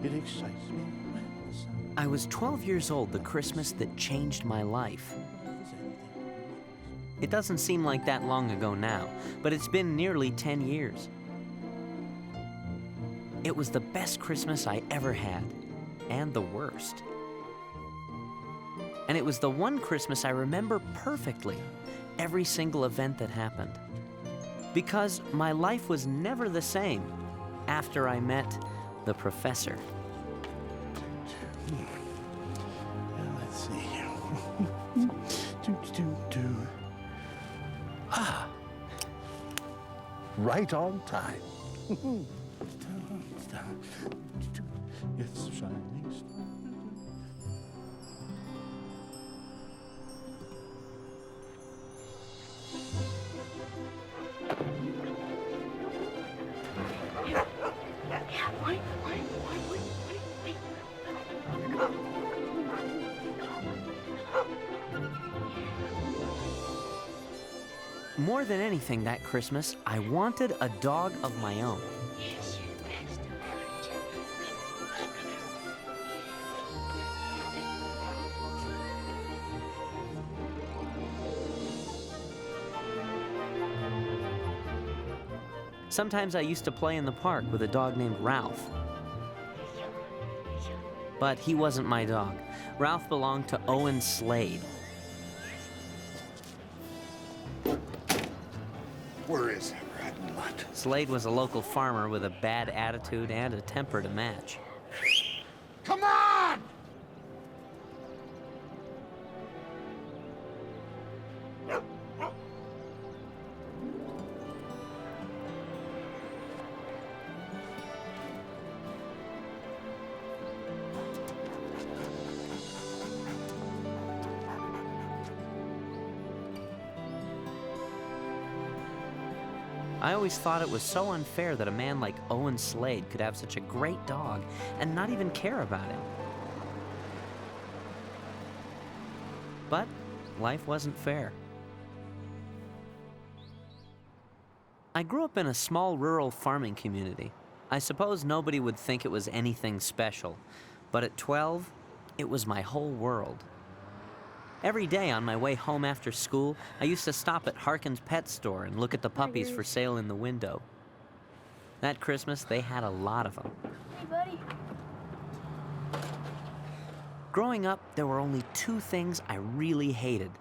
It excites me when the sun... I was 12 years old the Christmas that changed my life. It doesn't seem like that long ago now, but it's been nearly 10 years. It was the best Christmas I ever had, and the worst. And it was the one Christmas I remember perfectly, every single event that happened. Because my life was never the same after I met the professor. Let's see. Ah, right on time. It's shining star. More than anything that Christmas, I wanted a dog of my own. Sometimes I used to play in the park with a dog named Ralph. But he wasn't my dog. Ralph belonged to Owen Slade. Where is that rat mutt? Slade was a local farmer with a bad attitude and a temper to match. Come on! I always thought it was so unfair that a man like Owen Slade could have such a great dog and not even care about him. But life wasn't fair. I grew up in a small rural farming community. I suppose nobody would think it was anything special, but at 12, it was my whole world. Every day on my way home after school, I used to stop at Harkin's pet store and look at the puppies for sale in the window. That Christmas, they had a lot of them. Hey, buddy. Growing up, there were only two things I really hated: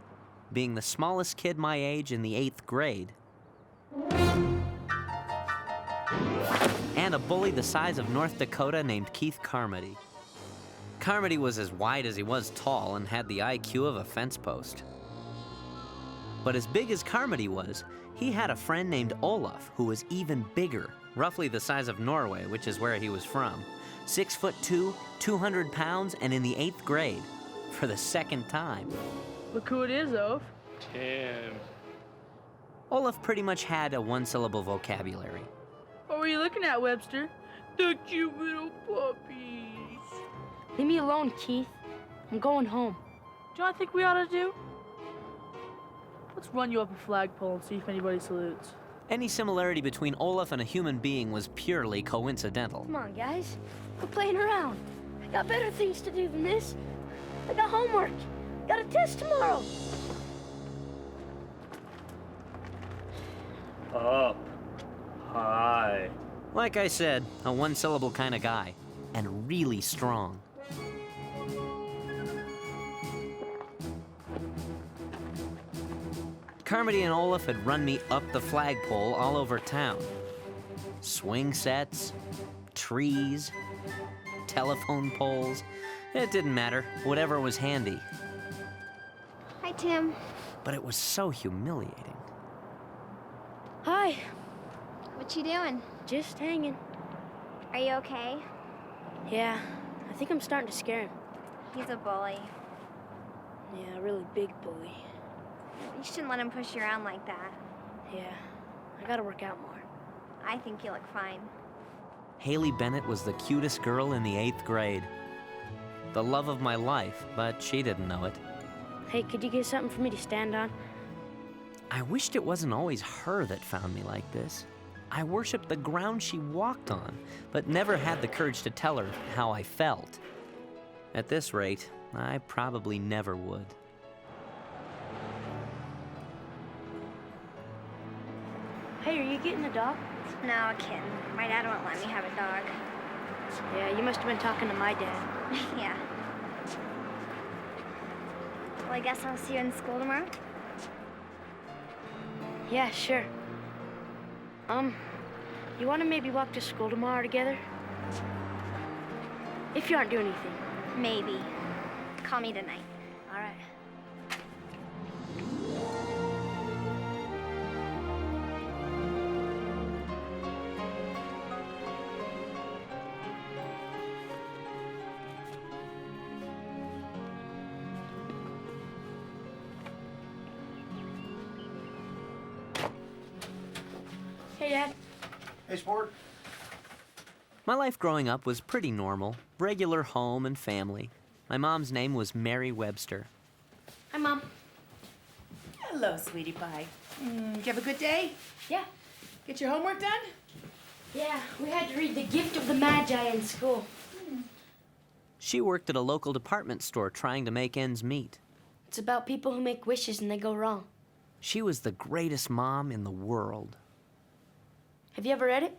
being the smallest kid my age in the 8th grade, and a bully the size of North Dakota named Keith Carmody. Carmody was as wide as he was tall and had the IQ of a fence post. But as big as Carmody was, he had a friend named Olaf who was even bigger, roughly the size of Norway, which is where he was from. 6'2", 200 pounds, and in the 8th grade, for the second time. Look who it is, Olaf. Tim. Olaf pretty much had a one-syllable vocabulary. What were you looking at, Webster? The cute little puppies. Leave me alone, Keith. I'm going home. Do you know what I think we ought to do? Let's run you up a flagpole and see if anybody salutes. Any similarity between Olaf and a human being was purely coincidental. Come on, guys. Quit playing around. I got better things to do than this. I got homework. Got a test tomorrow. Up. High. Like I said, a one-syllable kind of guy, and really strong. Carmody and Olaf had run me up the flagpole all over town. Swing sets, trees, telephone poles. It didn't matter, whatever was handy. Hi, Tim. But it was so humiliating. Hi. What you doing? Just hanging. Are you okay? Yeah, I think I'm starting to scare him. He's a bully. Yeah, a really big bully. You shouldn't let him push you around like that. Yeah, I gotta work out more. I think you look fine. Haley Bennett was the cutest girl in the 8th grade. The love of my life, but she didn't know it. Hey, could you get something for me to stand on? I wished it wasn't always her that found me like this. I worshipped the ground she walked on, but never had the courage to tell her how I felt. At this rate, I probably never would. Hey, are you getting a dog? No, kitten. My dad won't let me have a dog. Yeah, you must have been talking to my dad. Yeah. Well, I guess I'll see you in school tomorrow. Yeah, sure. You want to maybe walk to school tomorrow together? If you aren't doing anything. Maybe. Call me tonight. All right. Hey, Dad. Hey, sport. My life growing up was pretty normal. Regular home and family. My mom's name was Mary Webster. Hi, Mom. Hello, sweetie pie. You have a good day? Yeah. Get your homework done? Yeah, we had to read The Gift of the Magi in school. She worked at a local department store trying to make ends meet. It's about people who make wishes and they go wrong. She was the greatest mom in the world. Have you ever read it?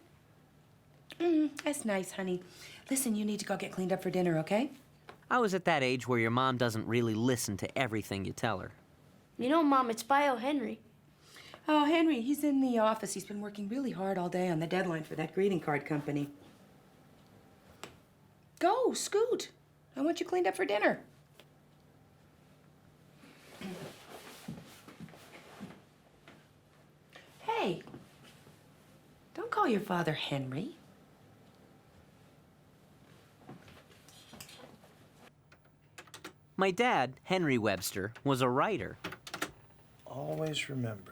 That's nice, honey. Listen, you need to go get cleaned up for dinner, okay? I was at that age where your mom doesn't really listen to everything you tell her. You know, Mom, it's by O. Henry. Oh, Henry, he's in the office. He's been working really hard all day on the deadline for that greeting card company. Go, scoot. I want you cleaned up for dinner. Hey, don't call your father Henry. My dad, Henry Webster, was a writer. Always remember.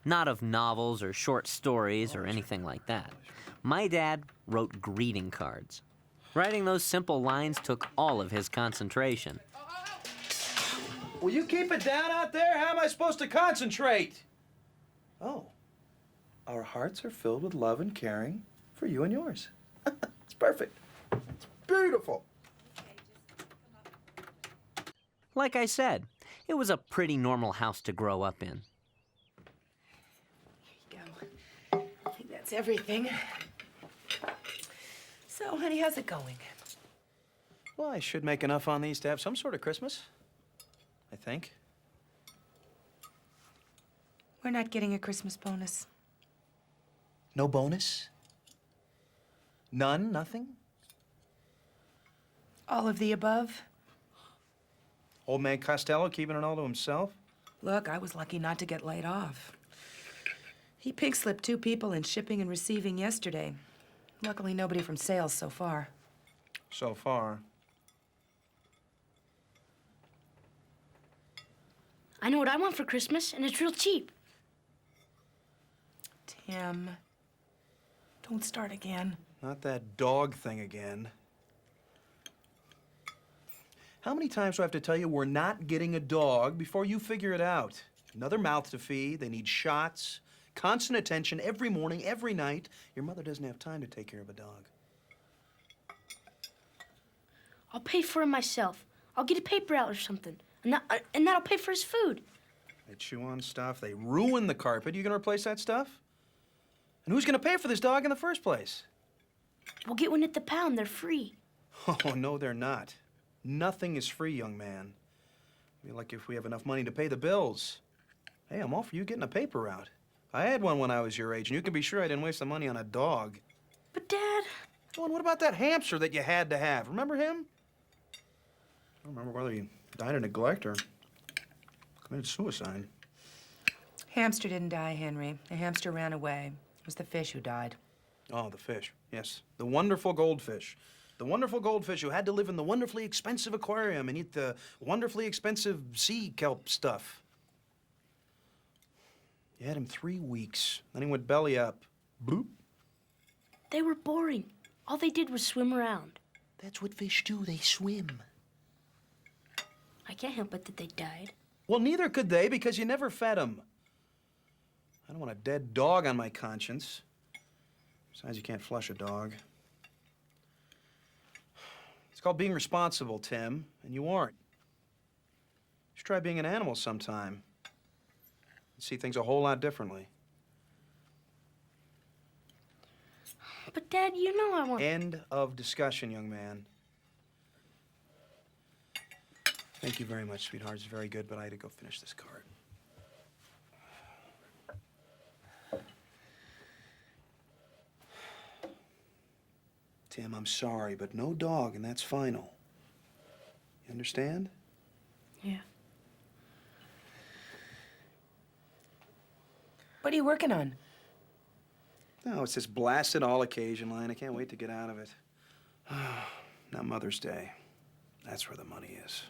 Not of novels or short stories or anything like that. My dad wrote greeting cards. Writing those simple lines took all of his concentration. Will you keep it down out there? How am I supposed to concentrate? Oh, our hearts are filled with love and caring for you and yours. It's perfect. It's beautiful. Like I said, it was a pretty normal house to grow up in. Here you go. I think that's everything. So, honey, how's it going? Well, I should make enough on these to have some sort of Christmas. I think. We're not getting a Christmas bonus. No bonus? None? Nothing? All of the above? Old man Costello keeping it all to himself? Look, I was lucky not to get laid off. He pink-slipped 2 people in shipping and receiving yesterday. Luckily, nobody from sales so far. So far. I know what I want for Christmas, and it's real cheap. Tim, don't start again. Not that dog thing again. How many times do I have to tell you we're not getting a dog before you figure it out? Another mouth to feed, they need shots, constant attention every morning, every night. Your mother doesn't have time to take care of a dog. I'll pay for him myself. I'll get a paper out or something. And that'll pay for his food. They chew on stuff, they ruin the carpet. You gonna replace that stuff? And who's gonna pay for this dog in the first place? We'll get one at the pound. They're free. Oh, no, they're not. Nothing is free, young man. Be lucky if we have enough money to pay the bills. Hey, I'm all for you getting a paper route. I had one when I was your age, and you can be sure I didn't waste the money on a dog. But, Dad, Oh, and what about that hamster that you had to have? Remember him? I don't remember whether he died of neglect or committed suicide. Hamster didn't die, Henry. The hamster ran away. It was the fish who died. Oh, the fish. Yes. The wonderful goldfish. The wonderful goldfish who had to live in the wonderfully expensive aquarium and eat the wonderfully expensive sea kelp stuff. You had him 3 weeks. Then he went belly up. Boop. They were boring. All they did was swim around. That's what fish do. They swim. I can't help it that they died. Well, neither could they because you never fed them. I don't want a dead dog on my conscience. Besides, you can't flush a dog. It's called being responsible, Tim, and you aren't. You should try being an animal sometime. And see things a whole lot differently. But, Dad, you know I want... End of discussion, young man. Thank you very much, sweetheart. It's very good, but I had to go finish this card. Tim, I'm sorry, but no dog, and that's final. You understand? Yeah. What are you working on? No, it's this blasted all occasion line. I can't wait to get out of it. Now Mother's Day. That's where the money is.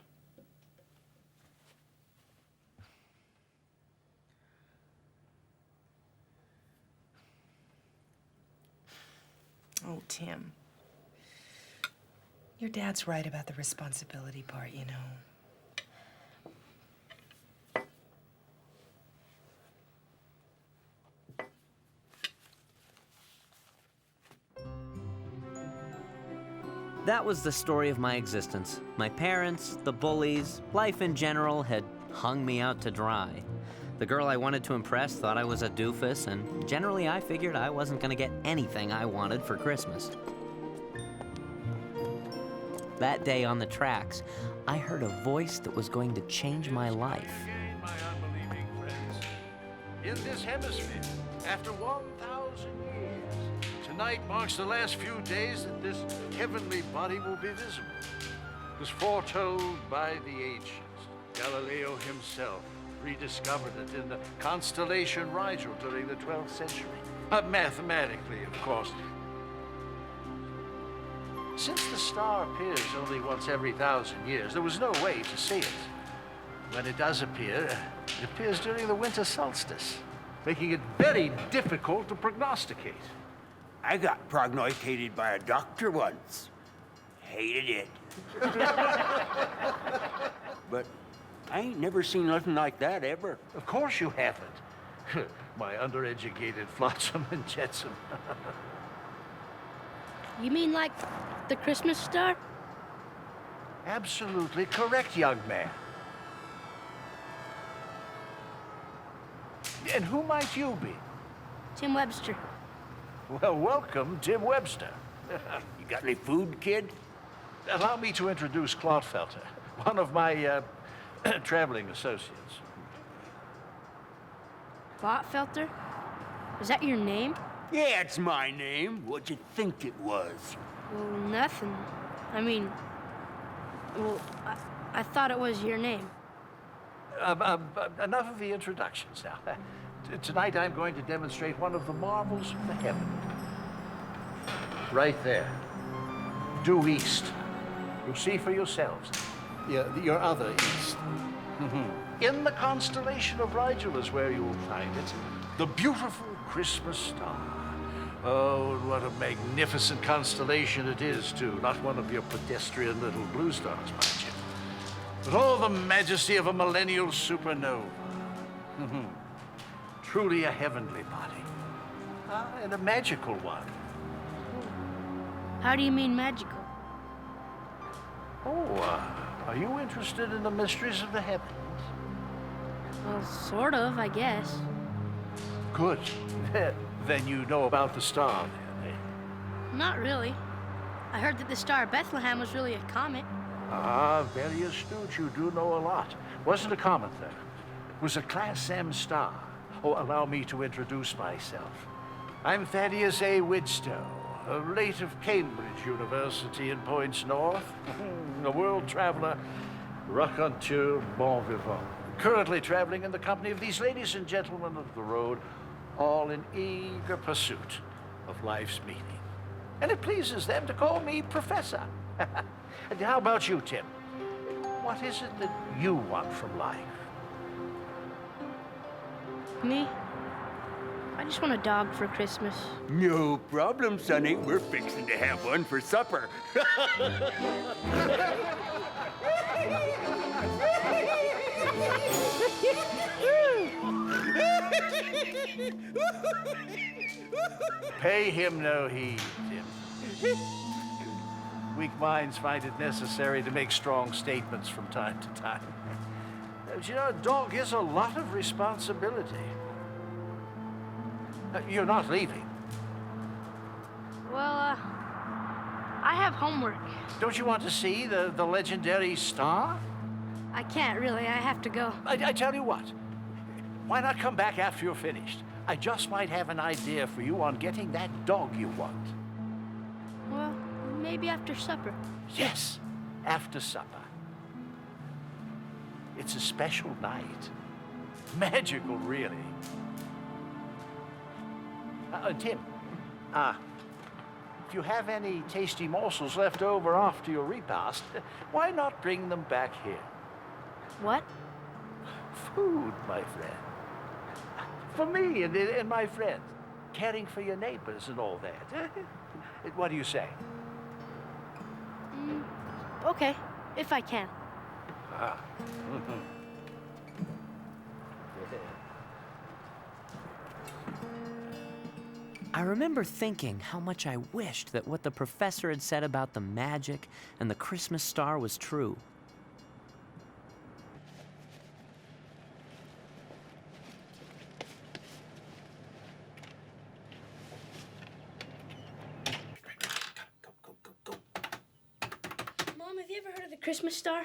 Oh, Tim. Your dad's right about the responsibility part, you know. That was the story of my existence. My parents, the Bullies, life in general had hung me out to dry. The girl I wanted to impress thought I was a doofus, and generally I figured I wasn't gonna get anything I wanted for Christmas. That day on the tracks, I heard a voice that was going to change my life. Again, my unbelieving friends. In this hemisphere, after 1,000 years, tonight marks the last few days that this heavenly body will be visible. It was foretold by the ancients. Galileo himself rediscovered it in the constellation Rigel during the 12th century. Mathematically, of course. Since the star appears only once every 1,000 years, there was no way to see it. When it does appear, it appears during the winter solstice, making it very difficult to prognosticate. I got prognosticated by a doctor once. Hated it. But I ain't never seen nothing like that ever. Of course you haven't. My undereducated flotsam and jetsam. You mean like the Christmas star? Absolutely correct, young man. And who might you be? Tim Webster. Well, welcome, Tim Webster. You got any food, kid? Allow me to introduce Claude Felter, one of my traveling associates. Felter? Is that your name? Yeah, it's my name. What'd you think it was? Well, nothing. I mean, well, I thought it was your name. Enough of the introductions now. Tonight I'm going to demonstrate one of the marvels of the heaven. Right there. Due east. You'll see for yourselves. Your other east. In the constellation of Rigel is where you'll find it. The beautiful Christmas star. Oh, what a magnificent constellation it is, too. Not one of your pedestrian little blue stars, mind you. But all the majesty of a millennial supernova. Truly a heavenly body. And a magical one. How do you mean magical? Oh, are you interested in the mysteries of the heavens? Well, sort of, I guess. Good. Then you know about the star, then, eh? Not really. I heard that the star Bethlehem was really a comet. Ah, very astute. You do know a lot. Wasn't a comet, though. It was a Class M star. Oh, allow me to introduce myself. I'm Thaddeus A. Widstow, late of Cambridge University in points north, a world traveler, raconteur, bon vivant. Currently traveling in the company of these ladies and gentlemen of the road, all in eager pursuit of life's meaning. And it pleases them to call me Professor. And how about you, Tim? What is it that you want from life? Me? I just want a dog for Christmas. No problem, Sonny. We're fixing to have one for supper. Pay him no heed, Tim. Weak minds find it necessary to make strong statements from time to time. But you know, a dog is a lot of responsibility. You're not leaving. Well, I have homework. Don't you want to see the legendary star? I can't really. I have to go. I tell you what. Why not come back after you're finished? I just might have an idea for you on getting that dog you want. Well, maybe after supper. Yes, after supper. It's a special night. Magical, really. Tim, if you have any tasty morsels left over after your repast, why not bring them back here? What? Food, my friend. For me and my friends. Caring for your neighbors and all that. What do you say? Okay, if I can. I remember thinking how much I wished that what the professor had said about the magic and the Christmas star was true. Mom, have you ever heard of the Christmas star?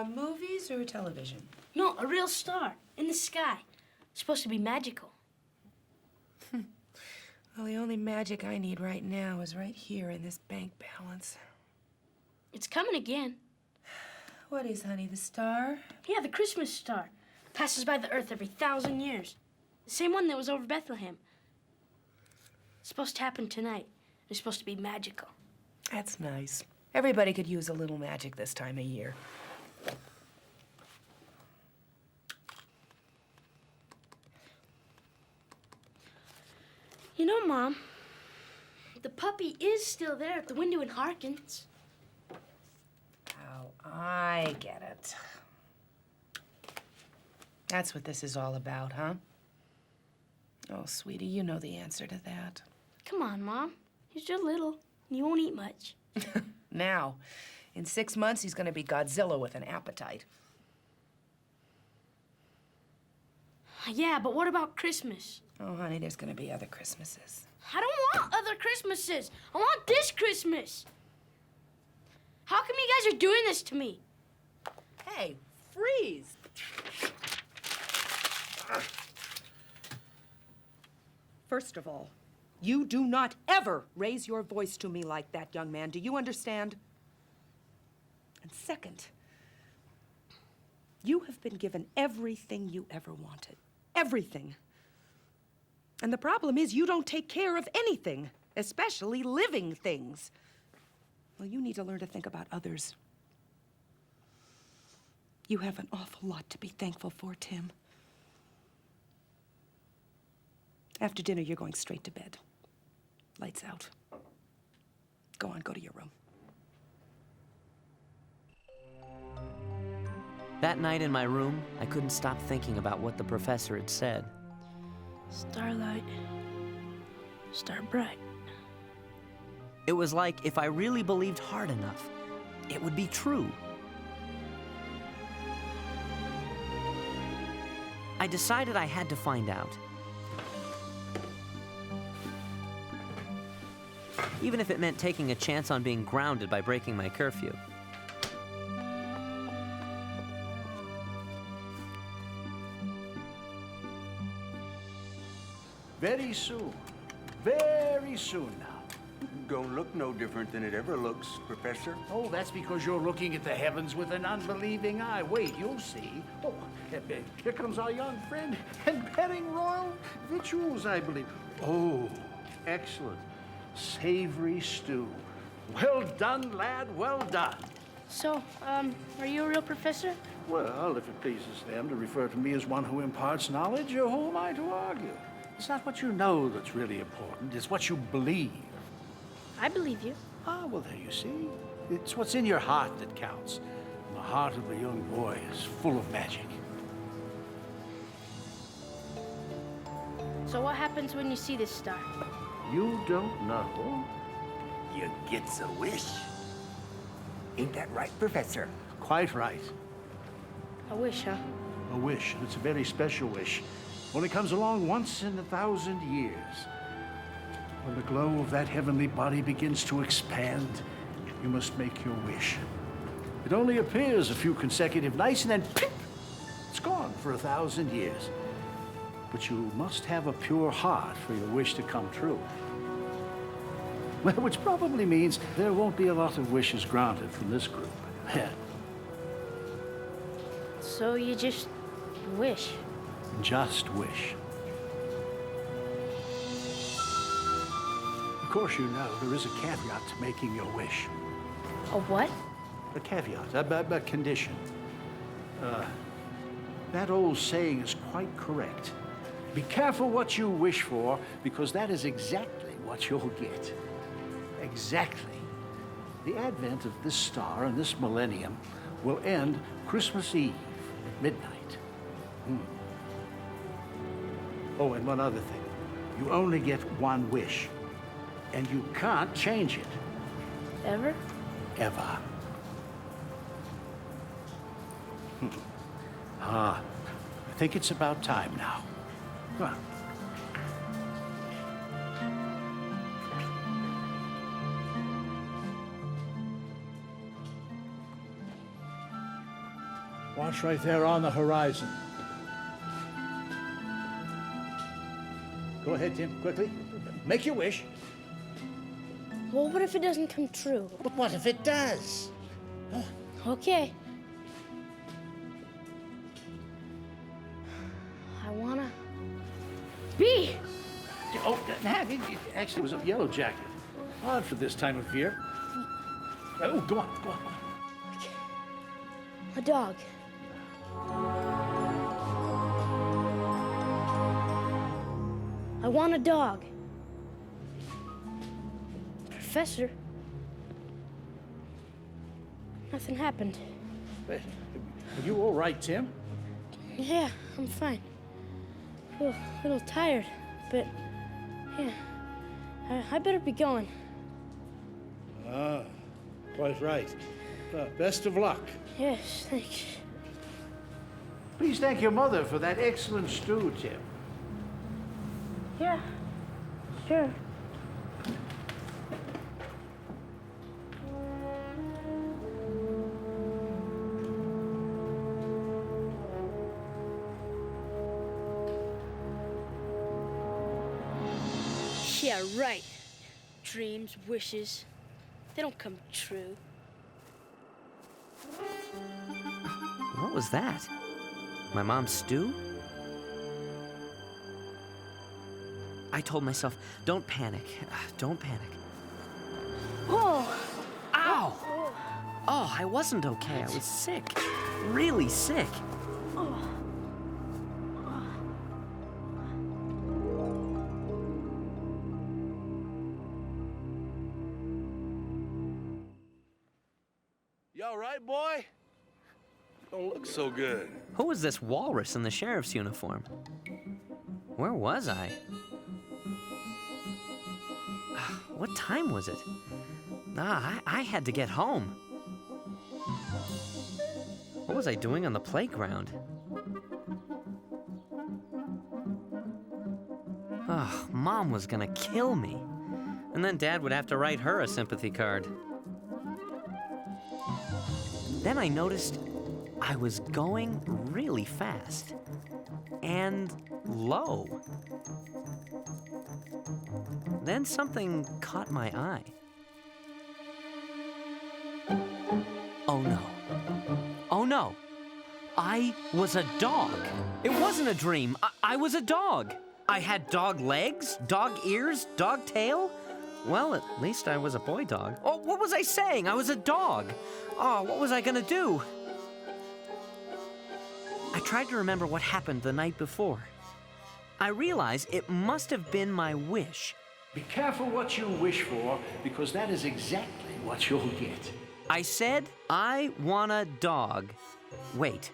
Movies or television? No, a real star in the sky. It's supposed to be magical. Well, the only magic I need right now is right here in this bank balance. It's coming again. What is, honey, the star? Yeah, the Christmas star. Passes by the Earth every 1,000 years. The same one that was over Bethlehem. It's supposed to happen tonight. It's supposed to be magical. That's nice. Everybody could use a little magic this time of year. You know, Mom, the puppy is still there at the window in Harkins. Oh, I get it. That's what this is all about, huh? Oh, sweetie, you know the answer to that. Come on, Mom. He's just little. You won't eat much. Now, in 6 months, he's gonna be Godzilla with an appetite. Yeah, but what about Christmas? Oh, honey, there's gonna be other Christmases. I don't want other Christmases. I want this Christmas. How come you guys are doing this to me? Hey, freeze! First of all, you do not ever raise your voice to me like that, young man. Do you understand? And second, you have been given everything you ever wanted. Everything. And the problem is you don't take care of anything, especially living things. Well, you need to learn to think about others. You have an awful lot to be thankful for, Tim. After dinner, you're going straight to bed. Lights out. Go on, go to your room. That night in my room, I couldn't stop thinking about what the professor had said. Starlight, star bright. It was like if I really believed hard enough, it would be true. I decided I had to find out. Even if it meant taking a chance on being grounded by breaking my curfew. Very soon now, don't look no different than it ever looks, Professor. Oh, that's because you're looking at the heavens with an unbelieving eye. Wait, you'll see. Oh, here comes our young friend, and petting royal victuals, I believe. Oh, excellent. Savory stew. Well done, lad, well done. So, are you a real professor? Well, if it pleases them to refer to me as one who imparts knowledge, who am I to argue? It's not what you know that's really important, it's what you believe. I believe you. Ah, well, there you see. It's what's in your heart that counts. And the heart of a young boy is full of magic. So what happens when you see this star? You don't know? You gets a wish. Ain't that right, Professor? Quite right. A wish, huh? A wish. It's a very special wish. Only comes along once in 1,000 years. When the glow of that heavenly body begins to expand, you must make your wish. It only appears a few consecutive nights and then pip, it's gone for 1,000 years. But you must have a pure heart for your wish to come true. Which probably means there won't be a lot of wishes granted from this group. So you just wish? Just wish. Of course, you know there is a caveat to making your wish. A what? A caveat, a condition. That old saying is quite correct. Be careful what you wish for, because that is exactly what you'll get. Exactly. The advent of this star and this millennium will end Christmas Eve at midnight. Oh, and one other thing. You only get one wish, and you can't change it. Ever? Ever. I think it's about time now. Come on. Watch right there on the horizon. Go ahead, Tim, quickly. Make your wish. Well, what if it doesn't come true? But what if it does? Okay. I wanna be. Oh, it actually was a yellow jacket. Odd for this time of year. Oh, go on, go on. Okay. A dog. I want a dog. Professor? Nothing happened. Are you all right, Tim? Yeah, I'm fine. A little tired, but yeah, I better be going. Ah, quite right. Best of luck. Yes, thanks. Please thank your mother for that excellent stew, Tim. Yeah, sure. Yeah, right. Dreams, wishes, they don't come true. What was that? My mom's stew? I told myself, don't panic. Don't panic. Oh! Ow! Oh, I wasn't okay. I was sick. Really sick. You all right, boy? Don't look so good. Who was this walrus in the sheriff's uniform? Where was I? What time was it? I had to get home. What was I doing on the playground? Oh, Mom was gonna kill me. And then Dad would have to write her a sympathy card. Then I noticed I was going really fast and low. Then something caught my eye. Oh no. Oh no. I was a dog. It wasn't a dream. I was a dog. I had dog legs, dog ears, dog tail. Well, at least I was a boy dog. Oh, what was I saying? I was a dog. Oh, what was I gonna do? I tried to remember what happened the night before. I realized it must have been my wish. Be careful what you wish for, because that is exactly what you'll get. I said, I want a dog. Wait,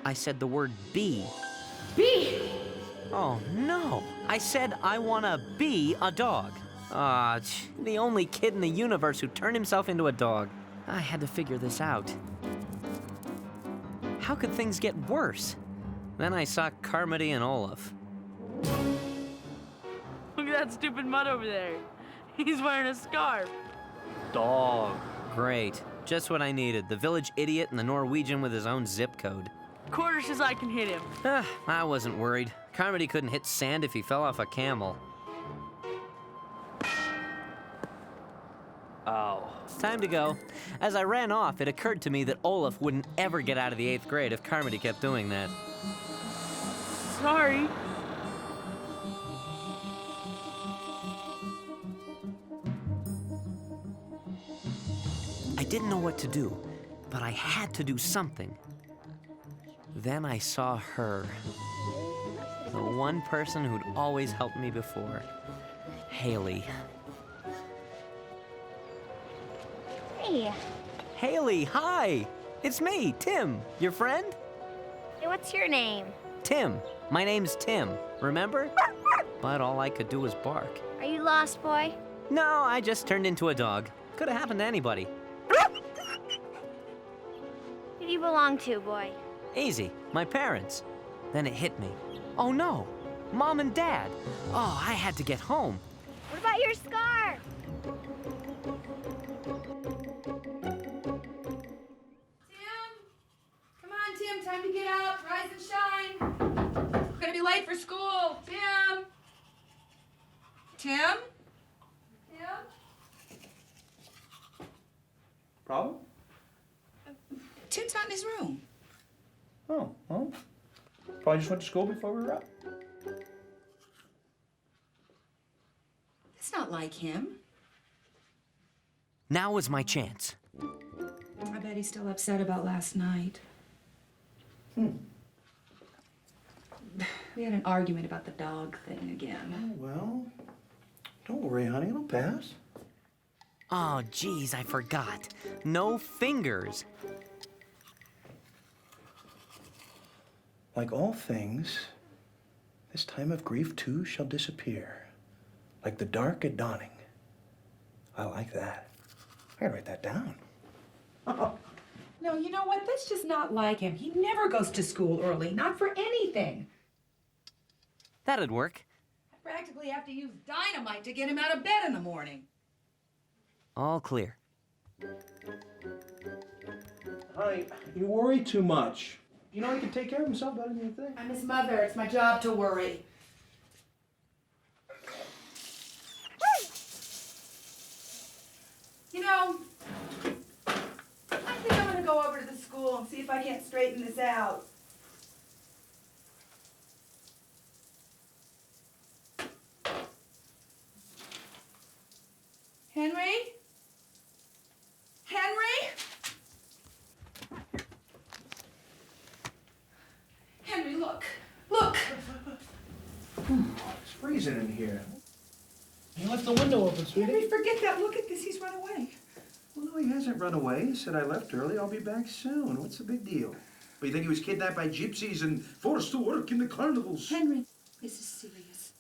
I said the word be. Be! Oh, no. I said I want to be a dog. Ah, the only kid in the universe who turned himself into a dog. I had to figure this out. How could things get worse? Then I saw Carmody and Olaf. Look at that stupid mutt over there. He's wearing a scarf. Dog. Great. Just what I needed. The village idiot and the Norwegian with his own zip code. Quarter says I can hit him. I wasn't worried. Carmody couldn't hit sand if he fell off a camel. Ow. Time to go. As I ran off, it occurred to me that Olaf wouldn't ever get out of the 8th grade if Carmody kept doing that. Sorry. I didn't know what to do, but I had to do something. Then I saw her. The one person who'd always helped me before. Haley. Hey. Haley, hi! It's me, Tim, your friend? Hey, what's your name? Tim. My name's Tim, remember? But all I could do was bark. Are you lost, boy? No, I just turned into a dog. Could have happened to anybody. Who do you belong to, boy? Easy, my parents. Then it hit me. Oh no, Mom and Dad. Oh, I had to get home. What about your scar? Tim, time to get up. Rise and shine. We're gonna be late for school. Tim? Tim? Tim? Problem? Tim's not in his room. Oh, well, probably just went to school before we were up. That's not like him. Now was my chance. I bet he's still upset about last night. We had an argument about the dog thing again. Well, don't worry, honey, it'll pass. Oh, geez, I forgot. No fingers. Like all things, this time of grief too shall disappear. Like the dark at dawning. I like that. I gotta write that down. No, you know what? That's just not like him. He never goes to school early, not for anything. That'd work. I practically have to use dynamite to get him out of bed in the morning. All clear. Honey, you worry too much. You know he can take care of himself better than you think. I'm his mother. It's my job to worry. You know, I think I'm gonna go over to the school and see if I can't straighten this out. Henry? Henry? Henry, look. Look! It's freezing in here. You left the window open, sweetie. Henry, forget that. Look at this. He's run away. Well, no, he hasn't run away. He said I left early. I'll be back soon. What's the big deal? But you think he was kidnapped by gypsies and forced to work in the carnivals? Henry, this is serious.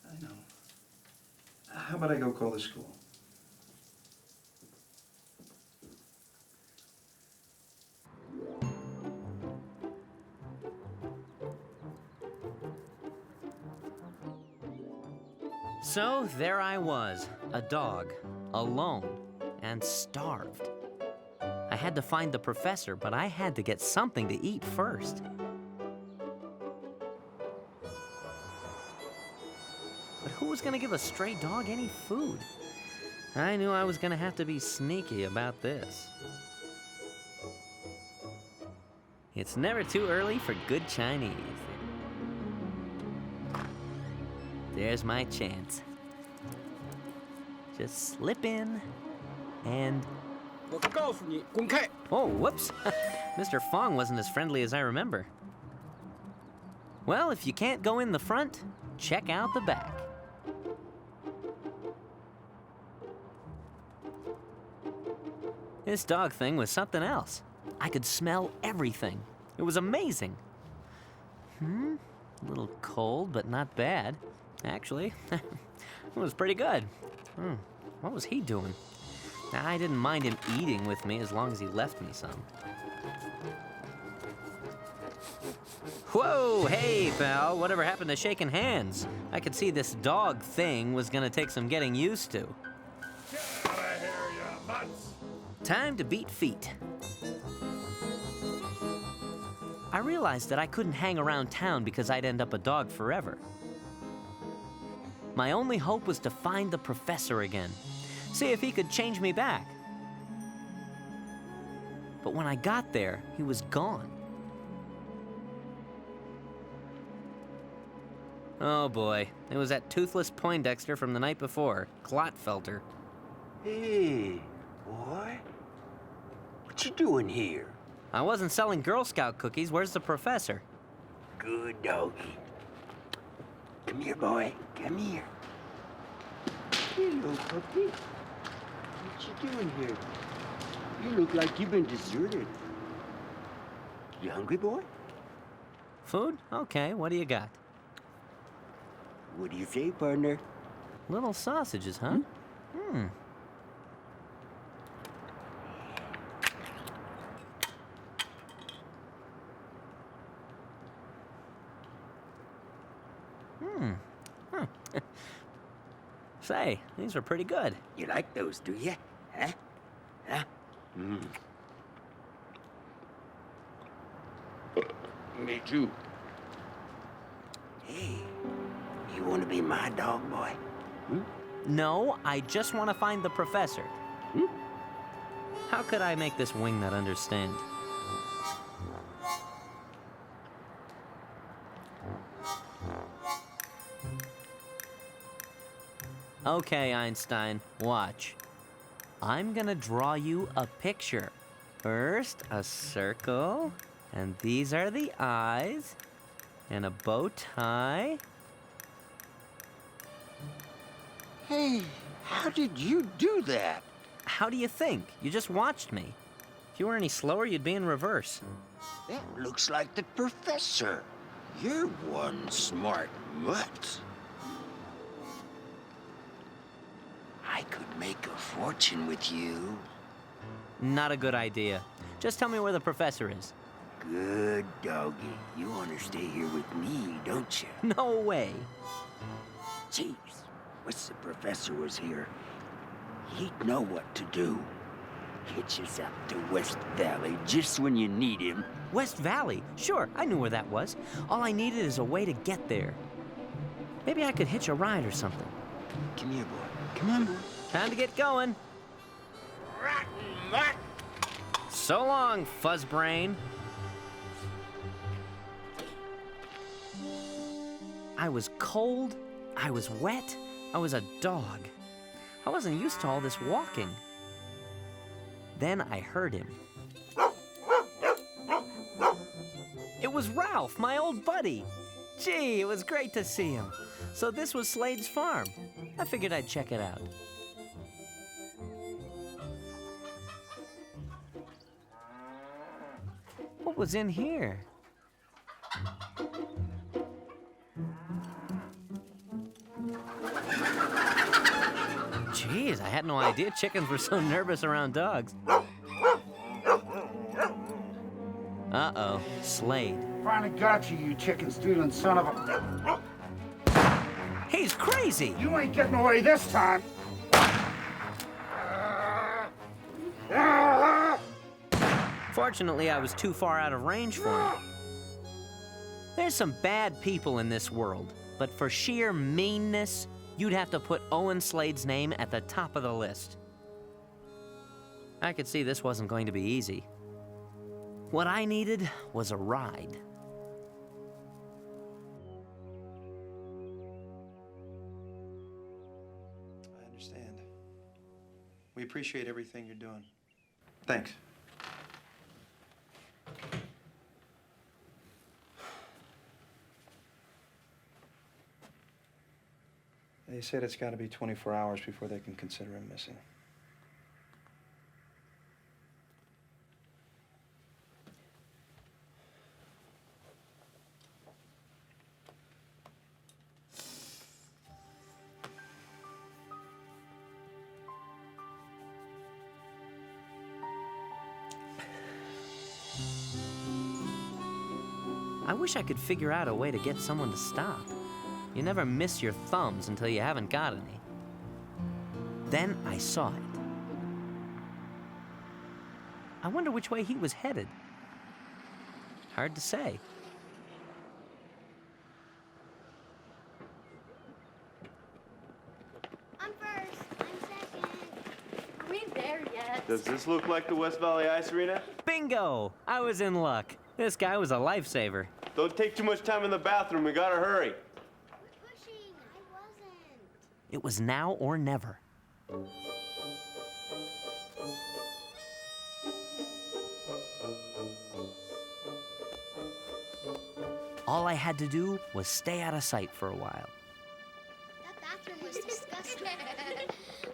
I know. How about I go call the school? So there I was, a dog, alone, and starved. I had to find the professor, but I had to get something to eat first. was gonna give a stray dog any food? I knew I was gonna have to be sneaky about this. It's never too early for good Chinese. There's my chance. Just slip in and... Oh, whoops. Mr. Fong wasn't as friendly as I remember. Well, if you can't go in the front, check out the back. This dog thing was something else. I could smell everything. It was amazing. A little cold, but not bad. Actually, it was pretty good. What was he doing? I didn't mind him eating with me as long as he left me some. Whoa, hey, pal, whatever happened to shaking hands? I could see this dog thing was gonna take some getting used to. Get out of here, you mutts! Time to beat feet. I realized that I couldn't hang around town because I'd end up a dog forever. My only hope was to find the professor again, see if he could change me back. But when I got there, he was gone. Oh boy, it was that toothless Poindexter from the night before, Clotfelter. Hey, boy. What you doing here? I wasn't selling Girl Scout cookies. Where's the professor? Good doggy. Come here, boy. Come here. Hello, puppy. What you doing here? You look like you've been deserted. You hungry, boy? Food? Okay, what do you got? What do you say, partner? Little sausages, huh? Say, these are pretty good. You like those, do you? Huh? Huh? Me too. Hey, you want to be my dog, boy? No, I just want to find the professor. How could I make this wingnut understand? Okay, Einstein, watch. I'm gonna draw you a picture. First, a circle, and these are the eyes, and a bow tie. Hey, how did you do that? How do you think? You just watched me. If you were any slower, you'd be in reverse. That looks like the professor. You're one smart mutt. I could make a fortune with you. Not a good idea. Just tell me where the professor is. Good doggy. You want to stay here with me, don't you? No way. Jeez, wish the professor was here. He'd know what to do. Hitch us up to West Valley just when you need him. West Valley? Sure, I knew where that was. All I needed is a way to get there. Maybe I could hitch a ride or something. Come here, boy. Come on, boy. Time to get going. Rotten mutt! So long, fuzzbrain. I was cold, I was wet, I was a dog. I wasn't used to all this walking. Then I heard him. It was Ralph, my old buddy. Gee, it was great to see him. So this was Slade's farm. I figured I'd check it out. What was in here? Jeez, I had no idea chickens were so nervous around dogs. Uh-oh, Slade. Finally got you, you chicken-stealing son of a... He's crazy! You ain't getting away this time! Fortunately, I was too far out of range for him. There's some bad people in this world, but for sheer meanness, you'd have to put Owen Slade's name at the top of the list. I could see this wasn't going to be easy. What I needed was a ride. I understand. We appreciate everything you're doing. Thanks. They said it's got to be 24 hours before they can consider him missing. I wish I could figure out a way to get someone to stop. You never miss your thumbs until you haven't got any. Then I saw it. I wonder which way he was headed. Hard to say. I'm first. I'm second. Are we there yet? Does this look like the West Valley Ice Arena? Bingo! I was in luck. This guy was a lifesaver. Don't take too much time in the bathroom. We gotta hurry. We're pushing. I wasn't. It was now or never. All I had to do was stay out of sight for a while. That bathroom was disgusting.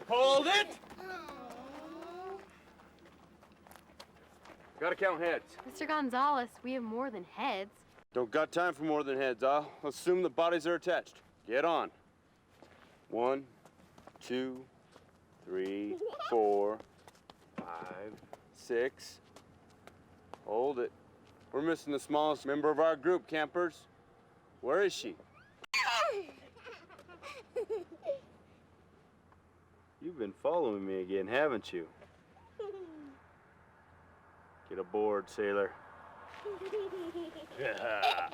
Hold it! Oh. Gotta count heads. Mr. Gonzalez, we have more than heads. Don't got time for more than heads. I'll assume the bodies are attached. Get on. 1, 2, 3, 4, 5, 6. Hold it. We're missing the smallest member of our group, campers. Where is she? You've been following me again, haven't you? Get aboard, sailor. Yeah.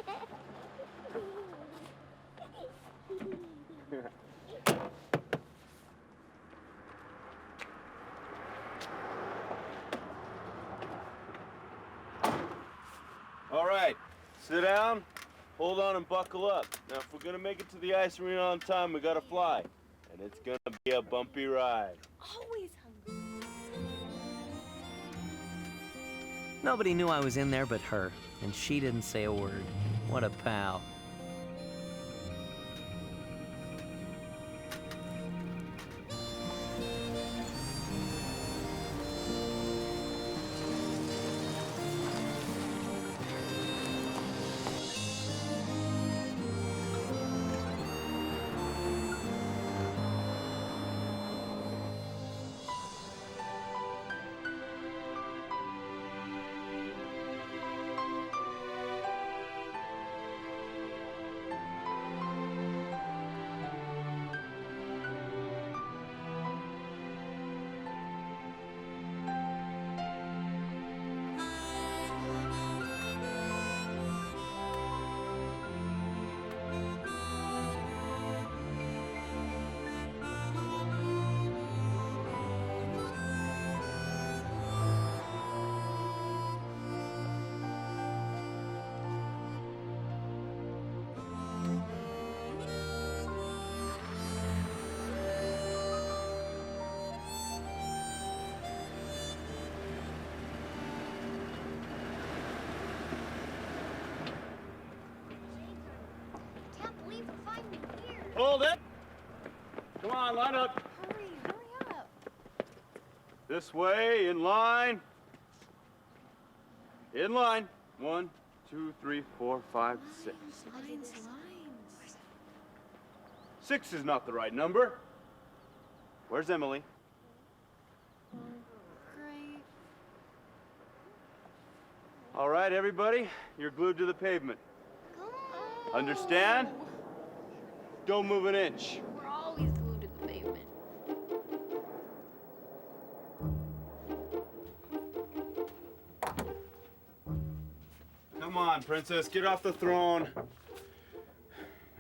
All right, sit down, hold on and buckle up. Now, if we're gonna make it to the ice arena on time, we gotta fly. And it's gonna be a bumpy ride. Always hungry. Nobody knew I was in there but her, and she didn't say a word. What a pal. Hold it. Come on, line up. Hurry up. This way, in line. In line. 1, 2, 3, 4, 5, 6. Lines. 6 is not the right number. Where's Emily? Great. All right, everybody, you're glued to the pavement. Understand? Don't move an inch. We're always glued to the pavement. Come on, princess, get off the throne.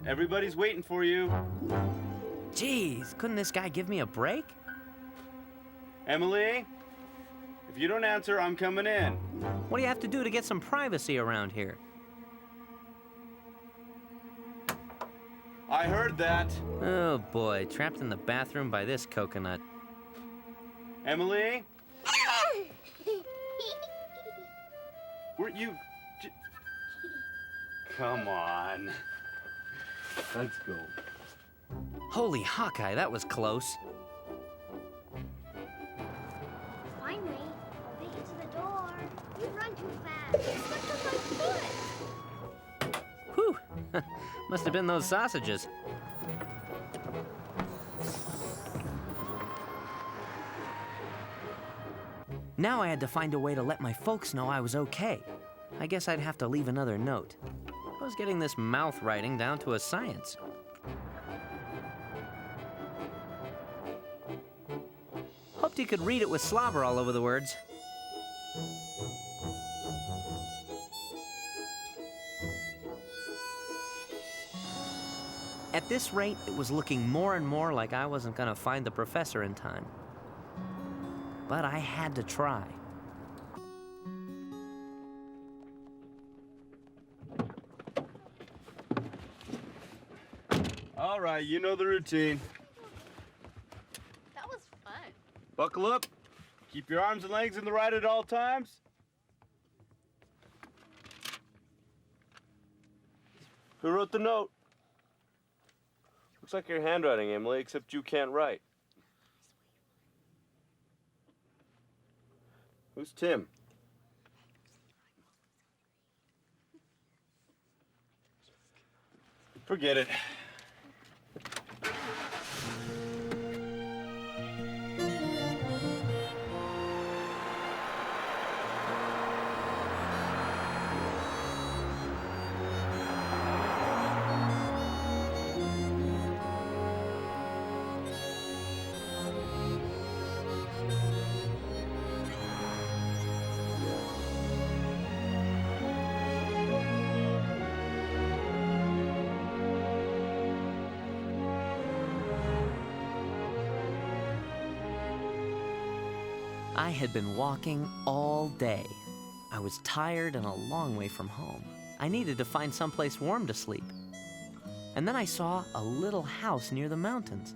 Everybody's waiting for you. Jeez, couldn't this guy give me a break? Emily? If you don't answer, I'm coming in. What do you have to do to get some privacy around here? I heard that. Oh boy, trapped in the bathroom by this coconut. Emily? Were you... Come on. Let's go. Holy Hawkeye, that was close. Finally, I'll beat you to the door. You run too fast. You slipped on my foot. Whew, must have been those sausages. Now I had to find a way to let my folks know I was okay. I guess I'd have to leave another note. I was getting this mouth writing down to a science. Hoped you could read it with slobber all over the words. At this rate, it was looking more and more like I wasn't gonna find the professor in time. But I had to try. All right, you know the routine. That was fun. Buckle up. Keep your arms and legs in the right at all times. Who wrote the note? Looks like your handwriting, Emily, except you can't write. Who's Tim? Forget it. I had been walking all day. I was tired and a long way from home. I needed to find someplace warm to sleep. And then I saw a little house near the mountains.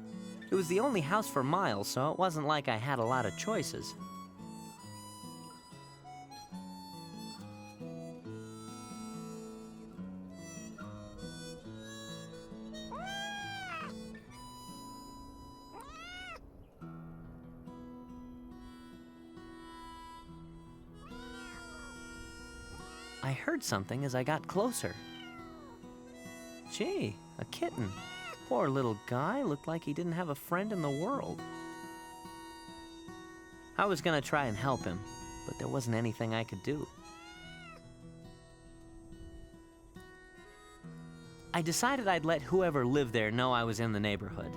It was the only house for miles, so it wasn't like I had a lot of choices. I heard something as I got closer. Gee, a kitten. Poor little guy, looked like he didn't have a friend in the world. I was gonna try and help him, but there wasn't anything I could do. I decided I'd let whoever lived there know I was in the neighborhood.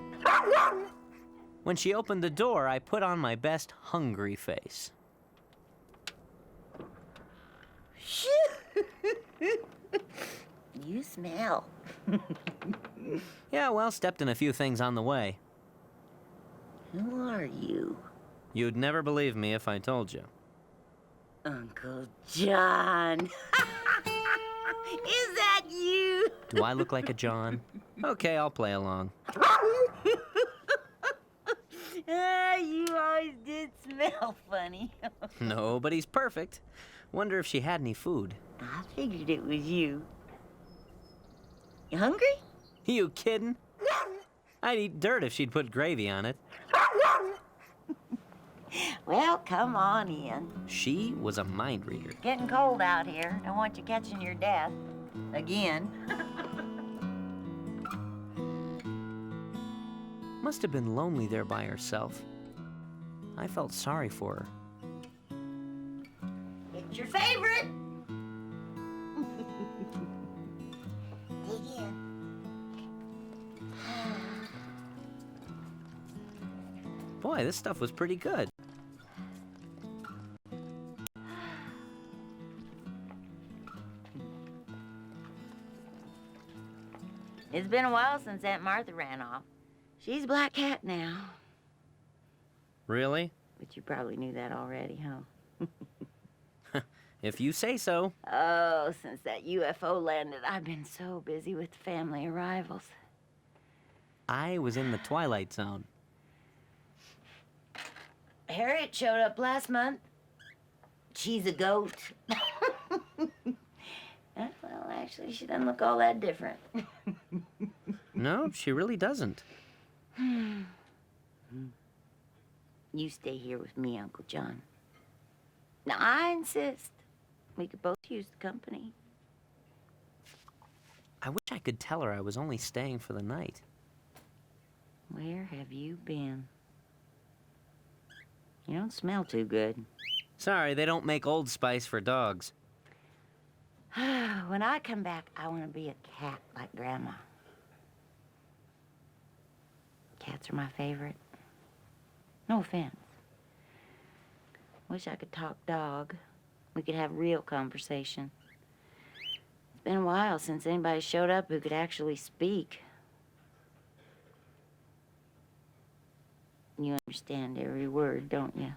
When she opened the door, I put on my best hungry face. You smell. Yeah, well, stepped in a few things on the way. Who are you? You'd never believe me if I told you. Uncle John. Is that you? Do I look like a John? Okay, I'll play along. You always did smell funny. No, but he's perfect. Wonder if she had any food. I figured it was you. You hungry? You kidding? I'd eat dirt if she'd put gravy on it. Well, come on in. She was a mind reader. Getting cold out here. Don't want you catching your death. Again. Must have been lonely there by herself. I felt sorry for her. It's your favorite. Dig in. Boy, this stuff was pretty good. It's been a while since Aunt Martha ran off. She's a black cat now. Really? But you probably knew that already, huh? If you say so. Oh, since that UFO landed, I've been so busy with family arrivals. I was in the Twilight Zone. Harriet showed up last month. She's a goat. Well, actually, she doesn't look all that different. No, she really doesn't. You stay here with me, Uncle John. Now, I insist. We could both use the company. I wish I could tell her I was only staying for the night. Where have you been? You don't smell too good. Sorry, they don't make Old Spice for dogs. When I come back, I want to be a cat like Grandma. Cats are my favorite. No offense. Wish I could talk dog. We could have real conversation. It's been a while since anybody showed up who could actually speak. You understand every word, don't you?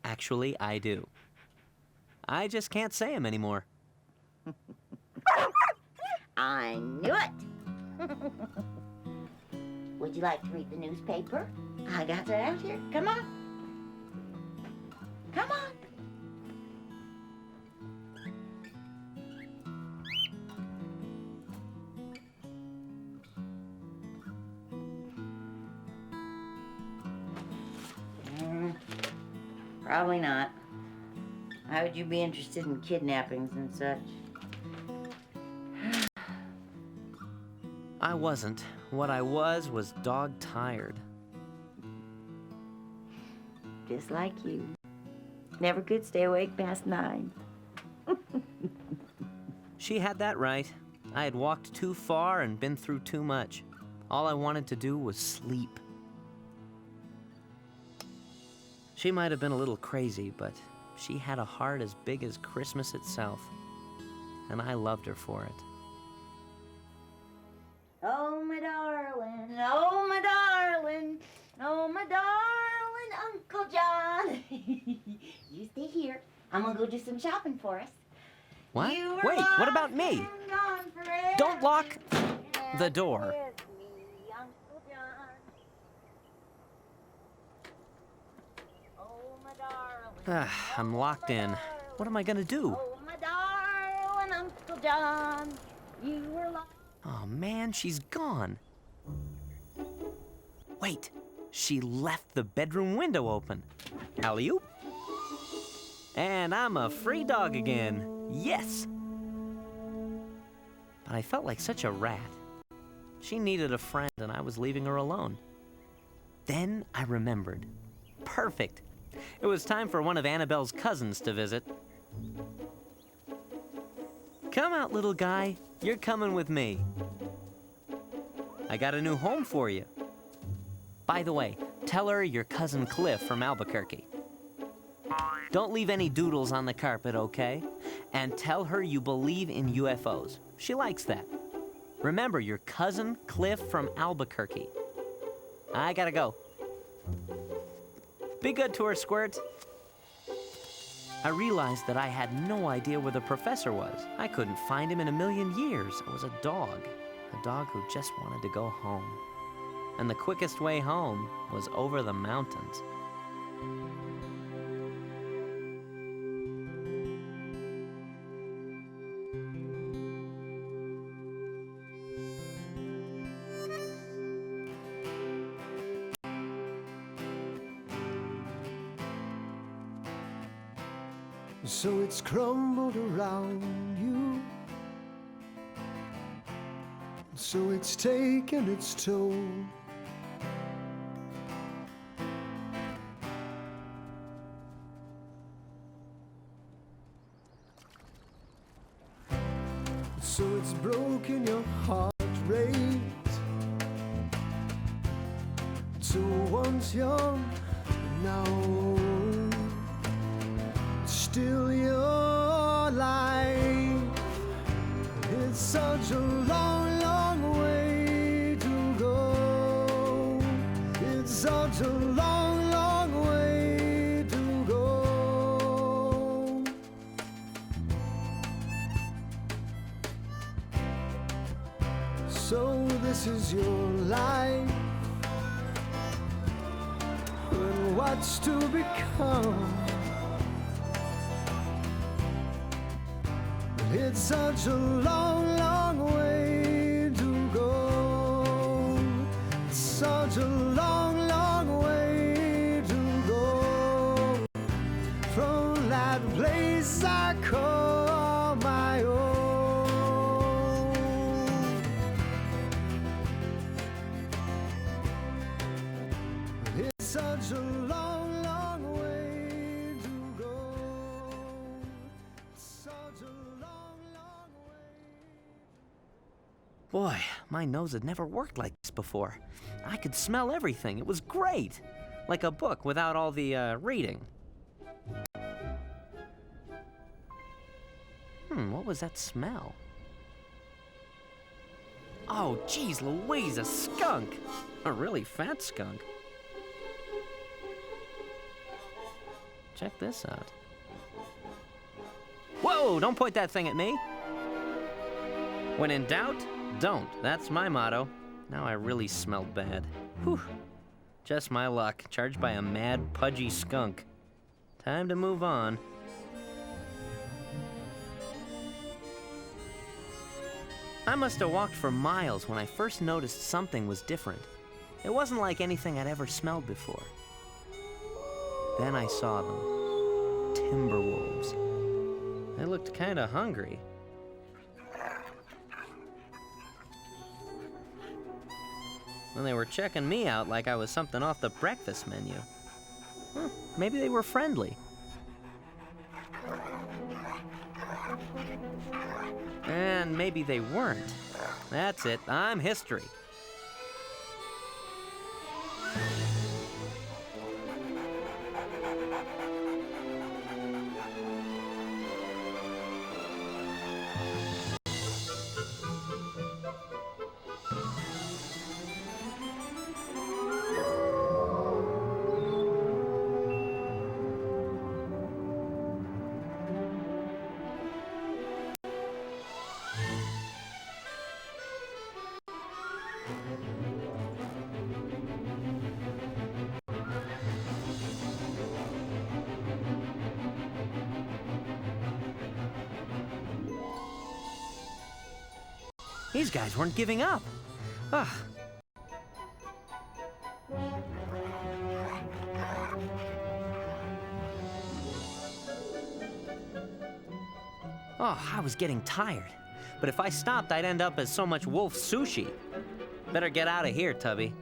Actually, I do. I just can't say them anymore. I knew it! Would you like to read the newspaper? I got that out here. Come on. Come on. Probably not. How would you be interested in kidnappings and such? I wasn't. What I was dog-tired. Just like you. Never could stay awake past 9. She had that right. I had walked too far and been through too much. All I wanted to do was sleep. She might have been a little crazy, but she had a heart as big as Christmas itself. And I loved her for it. Oh, my darling, oh, my darling, oh, my darling Uncle John. You stay here. I'm gonna go do some shopping for us. What? You were Wait, what lost about me? and gone forever. Don't lock the door. With me, Uncle John. Oh, my darling. I'm locked in. What am I gonna do? Oh, my darling Uncle John. You were lost. Oh man, she's gone. Wait, she left the bedroom window open. Alley-oop. And I'm a free dog again. Yes! But I felt like such a rat. She needed a friend and I was leaving her alone. Then I remembered. Perfect. It was time for one of Annabelle's cousins to visit. Come out, little guy. You're coming with me. I got a new home for you. By the way, tell her you're Cousin Cliff from Albuquerque. Don't leave any doodles on the carpet, okay? And tell her you believe in UFOs. She likes that. Remember, you're Cousin Cliff from Albuquerque. I gotta go. Be good to her, Squirt. I realized that I had no idea where the professor was. I couldn't find him in a million years. I was a dog who just wanted to go home. And the quickest way home was over the mountains. So it's crumbled around you. So it's taken its toll. So it's broken your heart rate. So once young, now old. Still your life. It's such a long, long way to go. such a long, long way to go. So this is your life, and what's to become? It's such a long, long way to go. It's such a long, long way to go from that place I call my own. It's such a long, long way to go. Such a Boy, my nose had never worked like this before. I could smell everything. It was great. Like a book without all the reading. What was that smell? Oh, geez, Louise, a skunk. A really fat skunk. Check this out. Whoa, don't point that thing at me. When in doubt, don't. That's my motto. Now I really smelled bad. Whew. Just my luck. Charged by a mad, pudgy skunk. Time to move on. I must have walked for miles when I first noticed something was different. It wasn't like anything I'd ever smelled before. Then I saw them. Timber wolves. They looked kind of hungry. And they were checking me out like I was something off the breakfast menu. Maybe they were friendly. And maybe they weren't. That's it. I'm history. These guys weren't giving up. Ugh. Oh, I was getting tired. But if I stopped, I'd end up as so much wolf sushi. Better get out of here, Tubby.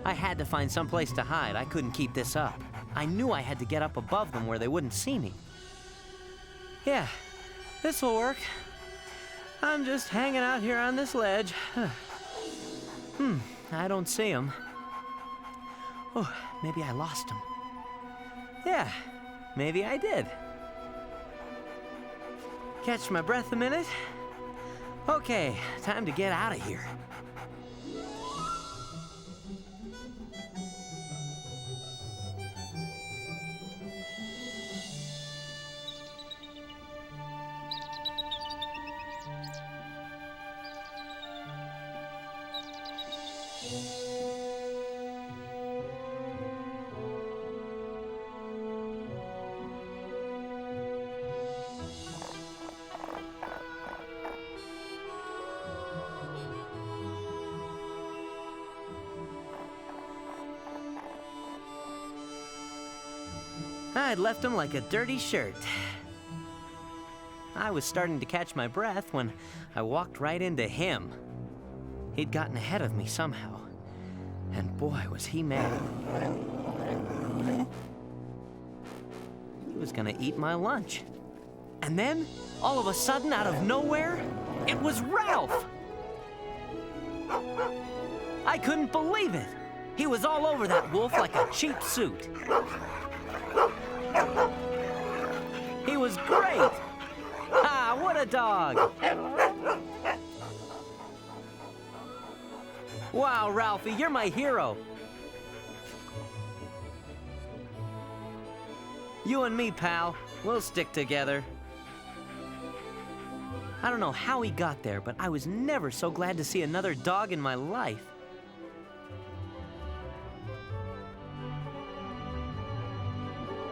I had to find someplace to hide. I couldn't keep this up. I knew I had to get up above them where they wouldn't see me. Yeah, this'll work. I'm just hanging out here on this ledge. I don't see them. Oh, maybe I lost them. Yeah, maybe I did. Catch my breath a minute. Okay, time to get out of here. I'd left him like a dirty shirt. I was starting to catch my breath when I walked right into him. He'd gotten ahead of me somehow, and boy, was he mad. He was gonna eat my lunch. And then, all of a sudden, out of nowhere, it was Ralph! I couldn't believe it. He was all over that wolf like a cheap suit. was great! Ah, what a dog! Wow, Ralphie, you're my hero. You and me, pal. We'll stick together. I don't know how he got there, but I was never so glad to see another dog in my life.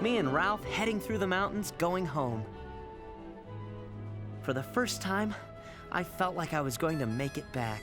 Me and Ralph heading through the mountains, going home. For the first time, I felt like I was going to make it back.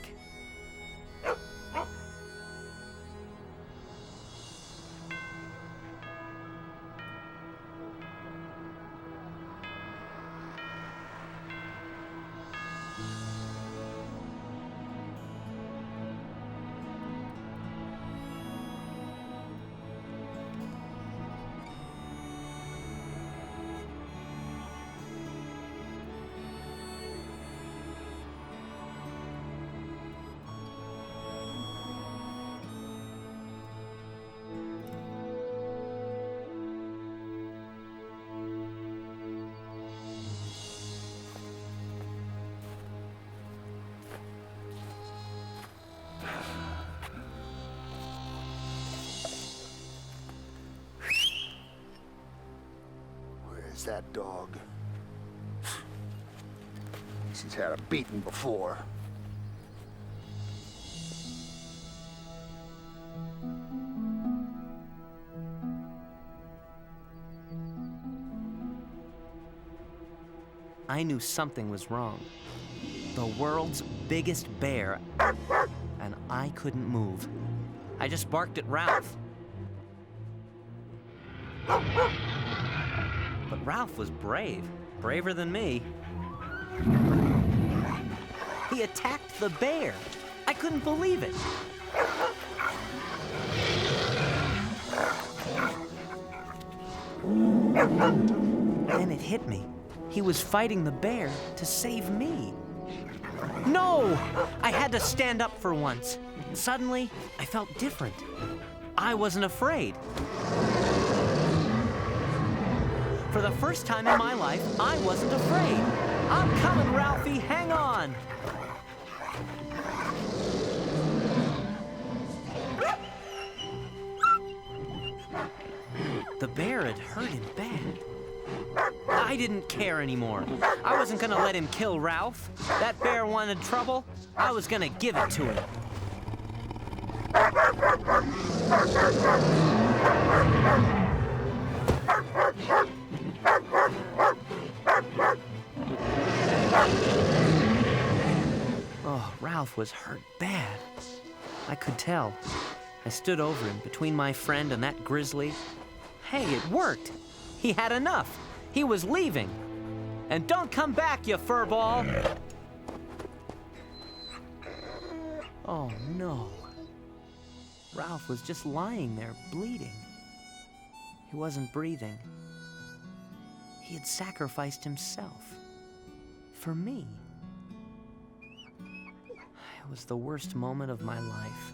Where's that dog? He's had a beating before. I knew something was wrong. The world's biggest bear, and I couldn't move. I just barked at Ralph. But Ralph was brave, braver than me. He attacked the bear. I couldn't believe it. Then it hit me. He was fighting the bear to save me. No! I had to stand up for once. Suddenly, I felt different. I wasn't afraid. For the first time in my life, I wasn't afraid. I'm coming, Ralphie, hang on. The bear had hurt him bad. I didn't care anymore. I wasn't gonna let him kill Ralph. That bear wanted trouble. I was gonna give it to him. Oh, Ralph was hurt bad. I could tell. I stood over him between my friend and that grizzly. Hey, it worked. He had enough. He was leaving. And don't come back, you furball. Oh, no. Ralph was just lying there, bleeding. He wasn't breathing. He had sacrificed himself. For me. It was the worst moment of my life.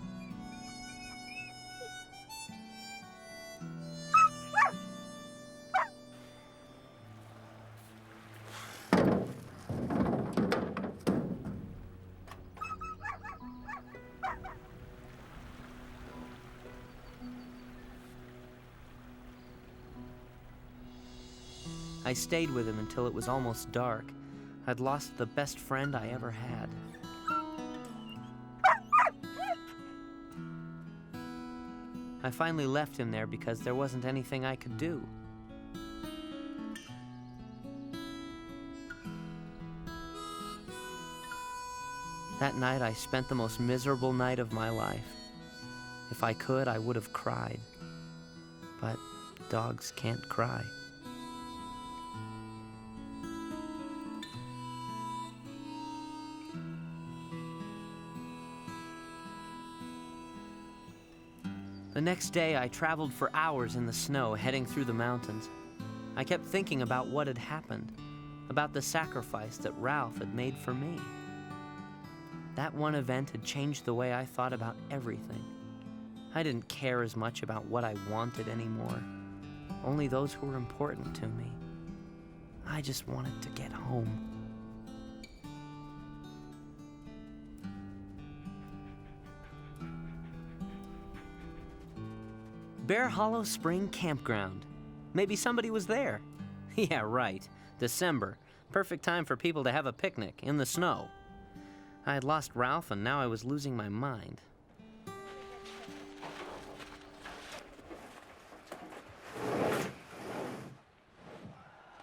I stayed with him until it was almost dark. I'd lost the best friend I ever had. I finally left him there because there wasn't anything I could do. That night, I spent the most miserable night of my life. If I could, I would have cried. But dogs can't cry. The next day, I traveled for hours in the snow, heading through the mountains. I kept thinking about what had happened, about the sacrifice that Ralph had made for me. That one event had changed the way I thought about everything. I didn't care as much about what I wanted anymore, only those who were important to me. I just wanted to get home. Bear Hollow Spring Campground. Maybe somebody was there. Yeah, right. December. Perfect time for people to have a picnic in the snow. I had lost Ralph, and now I was losing my mind.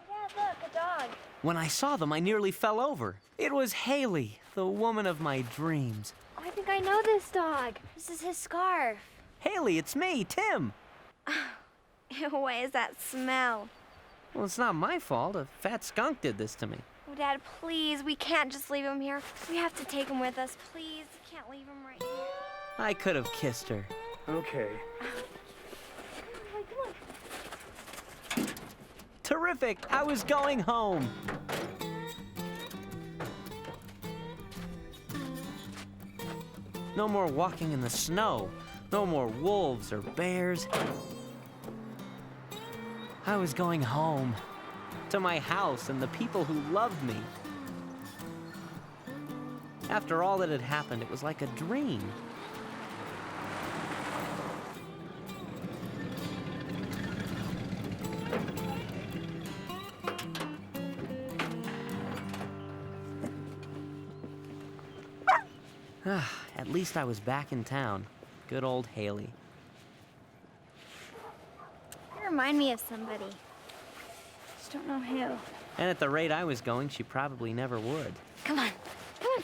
Dad, look, a dog. When I saw them, I nearly fell over. It was Haley, the woman of my dreams. Oh, I think I know this dog. This is his scarf. Haley, it's me, Tim. What is that smell? Well, it's not my fault. A fat skunk did this to me. Oh, Dad, please, we can't just leave him here. We have to take him with us, please. We can't leave him right here. I could have kissed her. Okay. Come on. Terrific! I was going home. No more walking in the snow. No more wolves or bears. I was going home. To my house and the people who loved me. After all that had happened, it was like a dream. At least I was back in town. Good old Haley. You remind me of somebody. Just don't know who. And at the rate I was going, she probably never would. Come on. Come on.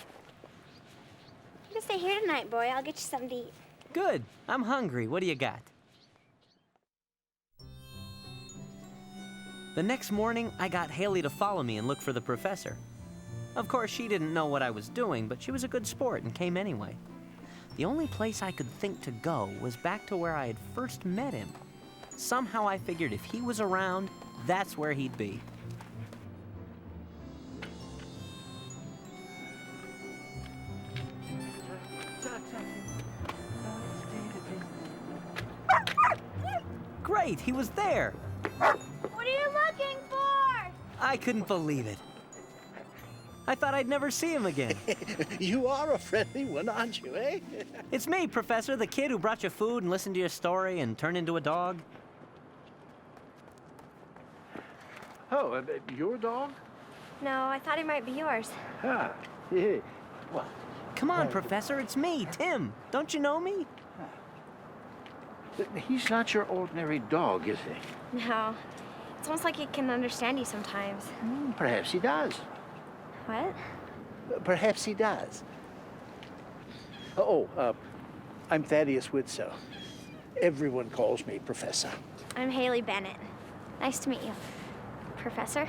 You can stay here tonight, boy. I'll get you something to eat. Good. I'm hungry. What do you got? The next morning, I got Haley to follow me and look for the professor. Of course, she didn't know what I was doing, but she was a good sport and came anyway. The only place I could think to go was back to where I had first met him. Somehow I figured if he was around, that's where he'd be. Great, he was there. What are you looking for? I couldn't believe it. I thought I'd never see him again. You are a friendly one, aren't you, eh? It's me, Professor, the kid who brought you food and listened to your story and turned into a dog. Oh, your dog? No, I thought he might be yours. Ah, yeah. What? Come on, Professor, it's me, Tim. Don't you know me? He's not your ordinary dog, is he? No. It's almost like he can understand you sometimes. Perhaps he does. What? Perhaps he does. I'm Thaddeus Widsoe. Everyone calls me Professor. I'm Haley Bennett. Nice to meet you. Professor?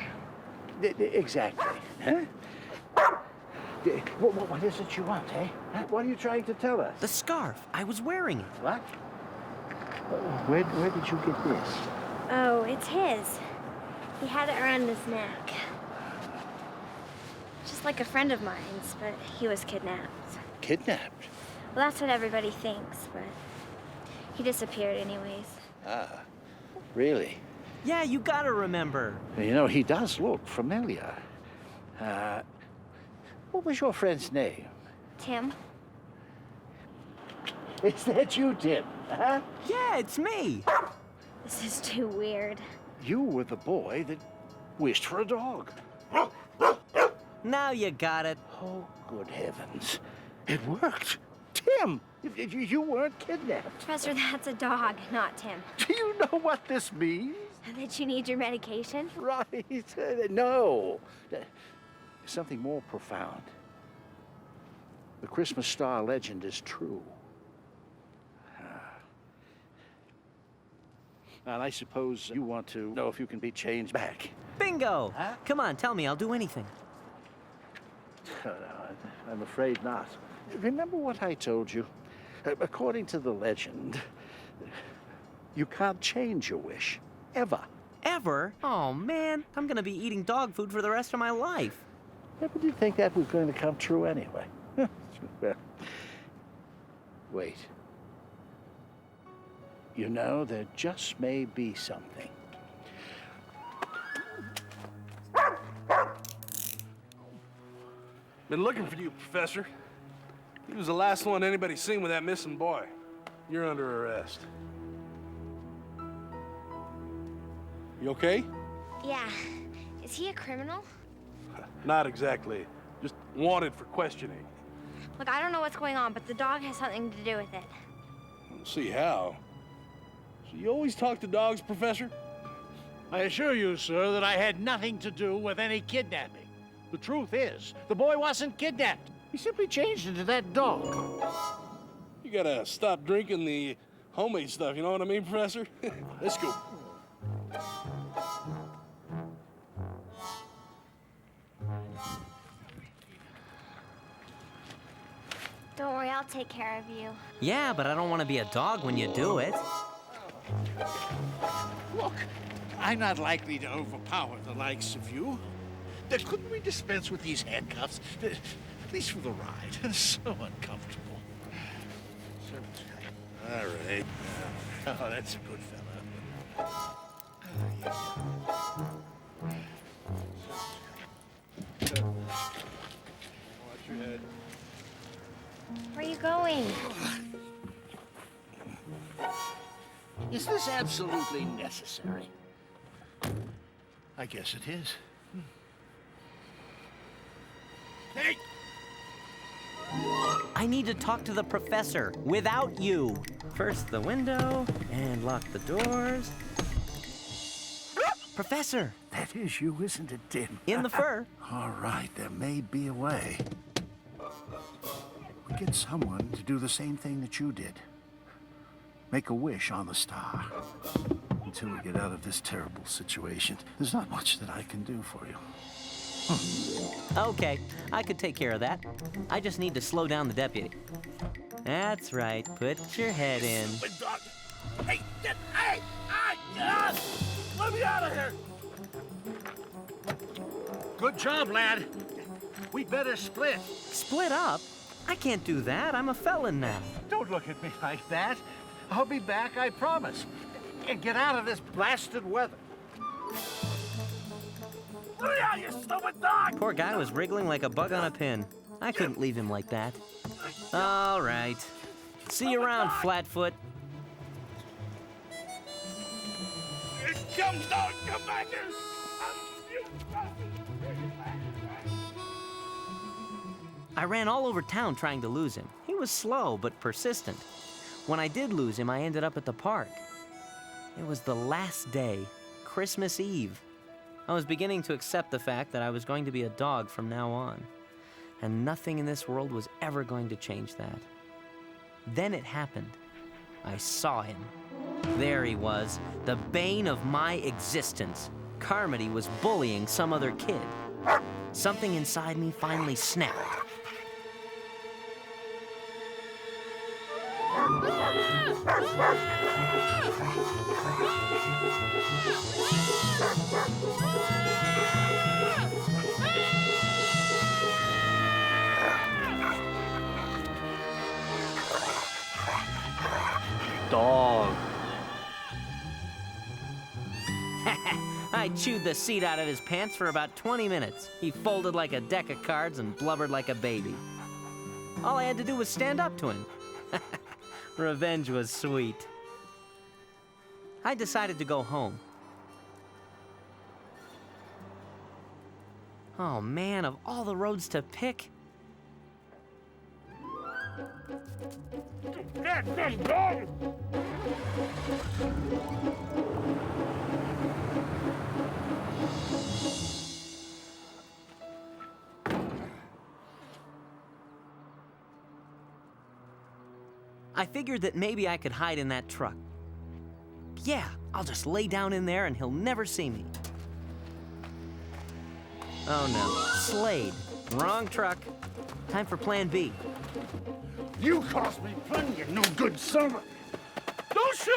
Exactly. Huh? What is it you want, eh? What are you trying to tell us? The scarf. I was wearing it. What? Where did you get this? Oh, it's his. He had it around his neck. Just like a friend of mine's, but he was kidnapped. Kidnapped? Well, that's what everybody thinks, but he disappeared anyways. Ah, really? Yeah, you gotta remember. You know, he does look familiar. What was your friend's name? Tim? Is that you, Tim? Huh? Yeah, it's me. This is too weird. You were the boy that wished for a dog. Now you got it. Oh, good heavens. It worked. Tim, you weren't kidnapped. Professor, that's a dog, not Tim. Do you know what this means? That you need your medication? Right. No. Something more profound. The Christmas star legend is true. And I suppose you want to know if you can be changed back. Bingo! Huh? Come on, tell me, I'll do anything. No, I'm afraid not. Remember what I told you? According to the legend, you can't change your wish. Ever. Ever? Oh, man, I'm gonna be eating dog food for the rest of my life. Never did think that was going to come true anyway. Well, wait. You know, there just may be something. Been looking for you, Professor. He was the last one anybody's seen with that missing boy. You're under arrest. You okay? Yeah. Is he a criminal? Not exactly. Just wanted for questioning. Look, I don't know what's going on, but the dog has something to do with it. See how? So you always talk to dogs, Professor? I assure you, sir, that I had nothing to do with any kidnapping. The truth is, the boy wasn't kidnapped. He simply changed into that dog. You gotta stop drinking the homemade stuff, you know what I mean, Professor? Let's go. Don't worry, I'll take care of you. Yeah, but I don't want to be a dog when you do it. Look, I'm not likely to overpower the likes of you. Couldn't we dispense with these handcuffs? At least for the ride. It's so uncomfortable. All right. Oh, that's a good fella. Watch your head. Where are you going? Is this absolutely necessary? I guess it is. Hey! I need to talk to the professor without you. First the window, and lock the doors. Professor! That is you, isn't it, Tim? In the fur. All right, there may be a way. We get someone to do the same thing that you did. Make a wish on the star. Until we get out of this terrible situation, there's not much that I can do for you. Okay, I could take care of that. I just need to slow down the deputy. That's right, put your head in. Hey, let me out of here! Good job, lad. We better split. Split up? I can't do that. I'm a felon now. Don't look at me like that. I'll be back, I promise. And get out of this blasted weather. Let me out, you stupid dog! Poor guy was wriggling like a bug on a pin. I couldn't leave him like that. All right. See you around, Flatfoot. Come, dog, come back here! I ran all over town trying to lose him. He was slow but persistent. When I did lose him, I ended up at the park. It was the last day, Christmas Eve. I was beginning to accept the fact that I was going to be a dog from now on. And nothing in this world was ever going to change that. Then it happened. I saw him. There he was, the bane of my existence. Carmody was bullying some other kid. Something inside me finally snapped. Dog. I chewed the seat out of his pants for about 20 minutes. He folded like a deck of cards and blubbered like a baby. All I had to do was stand up to him. Revenge was sweet. I decided to go home. Oh man, of all the roads to pick. I figured that maybe I could hide in that truck. Yeah, I'll just lay down in there and he'll never see me. Oh no, Slade. Wrong truck. Time for plan B. You cost me plenty, you no good son of a... Don't shoot,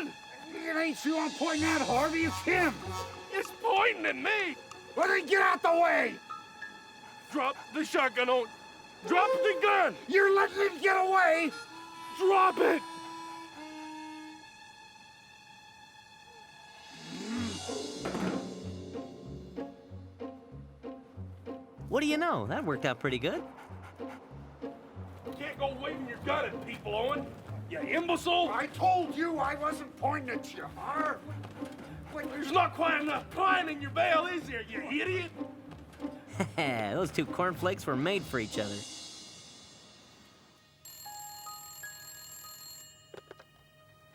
Owen! It ain't you I'm pointing at, Harvey, it's him. It's pointing at me! Well, then get out the way! Drop the shotgun, Owen! Drop the gun! You're letting him get away! Drop it! What do you know? That worked out pretty good. You can't go waving your gun at people, Owen. You imbecile! I told you I wasn't pointing at you, huh? There's not quite enough pine in your bale, is there, you idiot? Those two cornflakes were made for each other.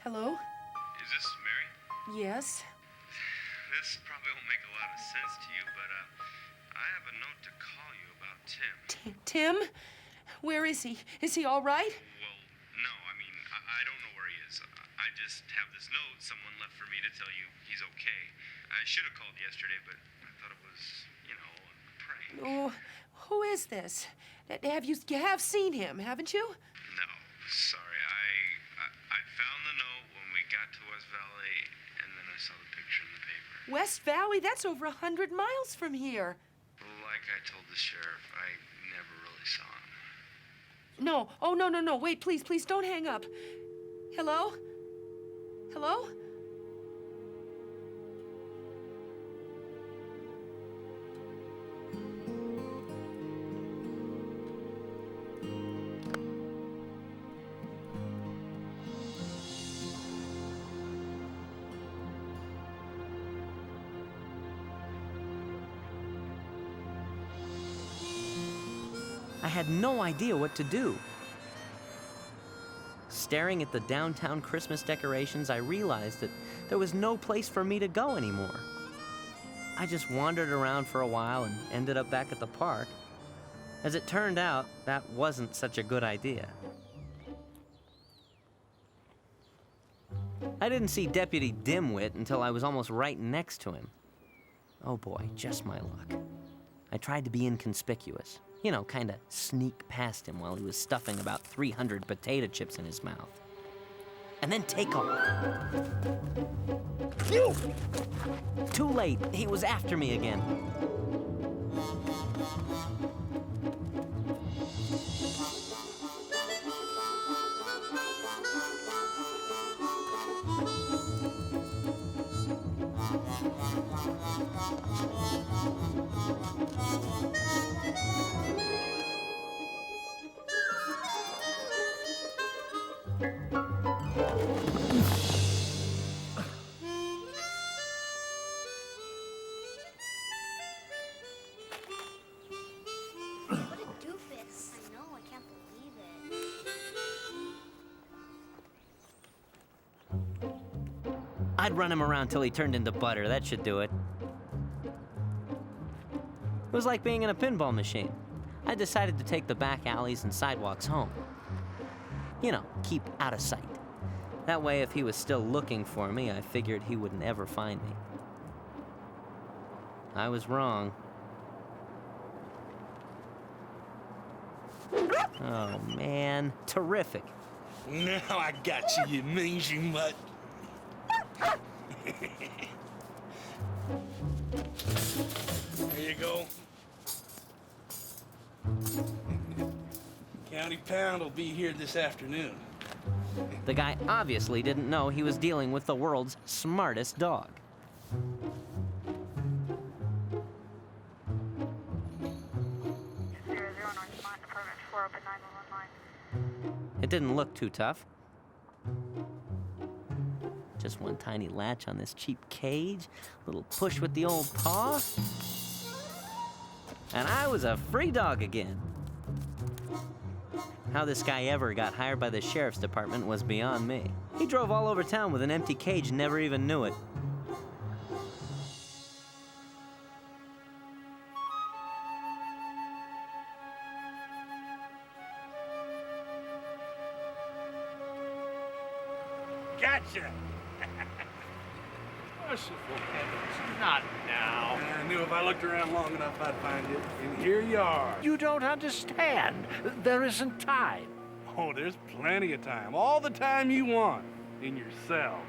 Hello? Is this Mary? Yes? This probably won't make a lot of sense to you, but I have a note to call you about Tim. Tim? Where is he? Is he all right? Well, no, I mean, I don't know where he is. I just have this note someone left for me to tell you he's okay. I should have called yesterday, but I thought it was, you know, a prank. Oh, who is this? You have seen him, haven't you? No, sorry. I found the note when we got to West Valley, and then I saw the picture in the paper. West Valley? That's over 100 miles from here. Like I told the sheriff, I never really saw him. No. Oh, no. Wait, please, don't hang up. Hello? Hello? I had no idea what to do. Staring at the downtown Christmas decorations, I realized that there was no place for me to go anymore. I just wandered around for a while and ended up back at the park. As it turned out, that wasn't such a good idea. I didn't see Deputy Dimwit until I was almost right next to him. Oh boy, just my luck. I tried to be inconspicuous. You know, kind of sneak past him while he was stuffing about 300 potato chips in his mouth. And then take off. Phew! Too late. He was after me again. I'd run him around till he turned into butter. That should do it. It was like being in a pinball machine. I decided to take the back alleys and sidewalks home. You know, keep out of sight. That way, if he was still looking for me, I figured he wouldn't ever find me. I was wrong. Oh, man. Terrific. Now I got you, you mangy mutt. There you go. County Pound will be here this afternoon. The guy obviously didn't know he was dealing with the world's smartest dog. It didn't look too tough. Just one tiny latch on this cheap cage, little push with the old paw, and I was a free dog again. How this guy ever got hired by the sheriff's department was beyond me. He drove all over town with an empty cage and never even knew it. Gotcha! Merciful heavens, not now. I knew if I looked around long enough I'd find it. And here you are. You don't understand. There isn't time. Oh, there's plenty of time. All the time you want. In your cell.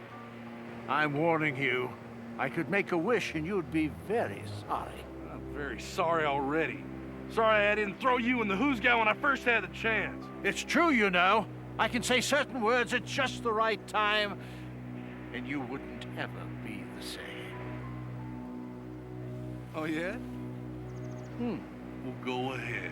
I'm warning you. I could make a wish and you'd be very sorry. I'm very sorry already. Sorry I didn't throw you in the who's guy when I first had the chance. It's true, you know. I can say certain words at just the right time, and you wouldn't ever be the same. Oh, yeah? Well, go ahead.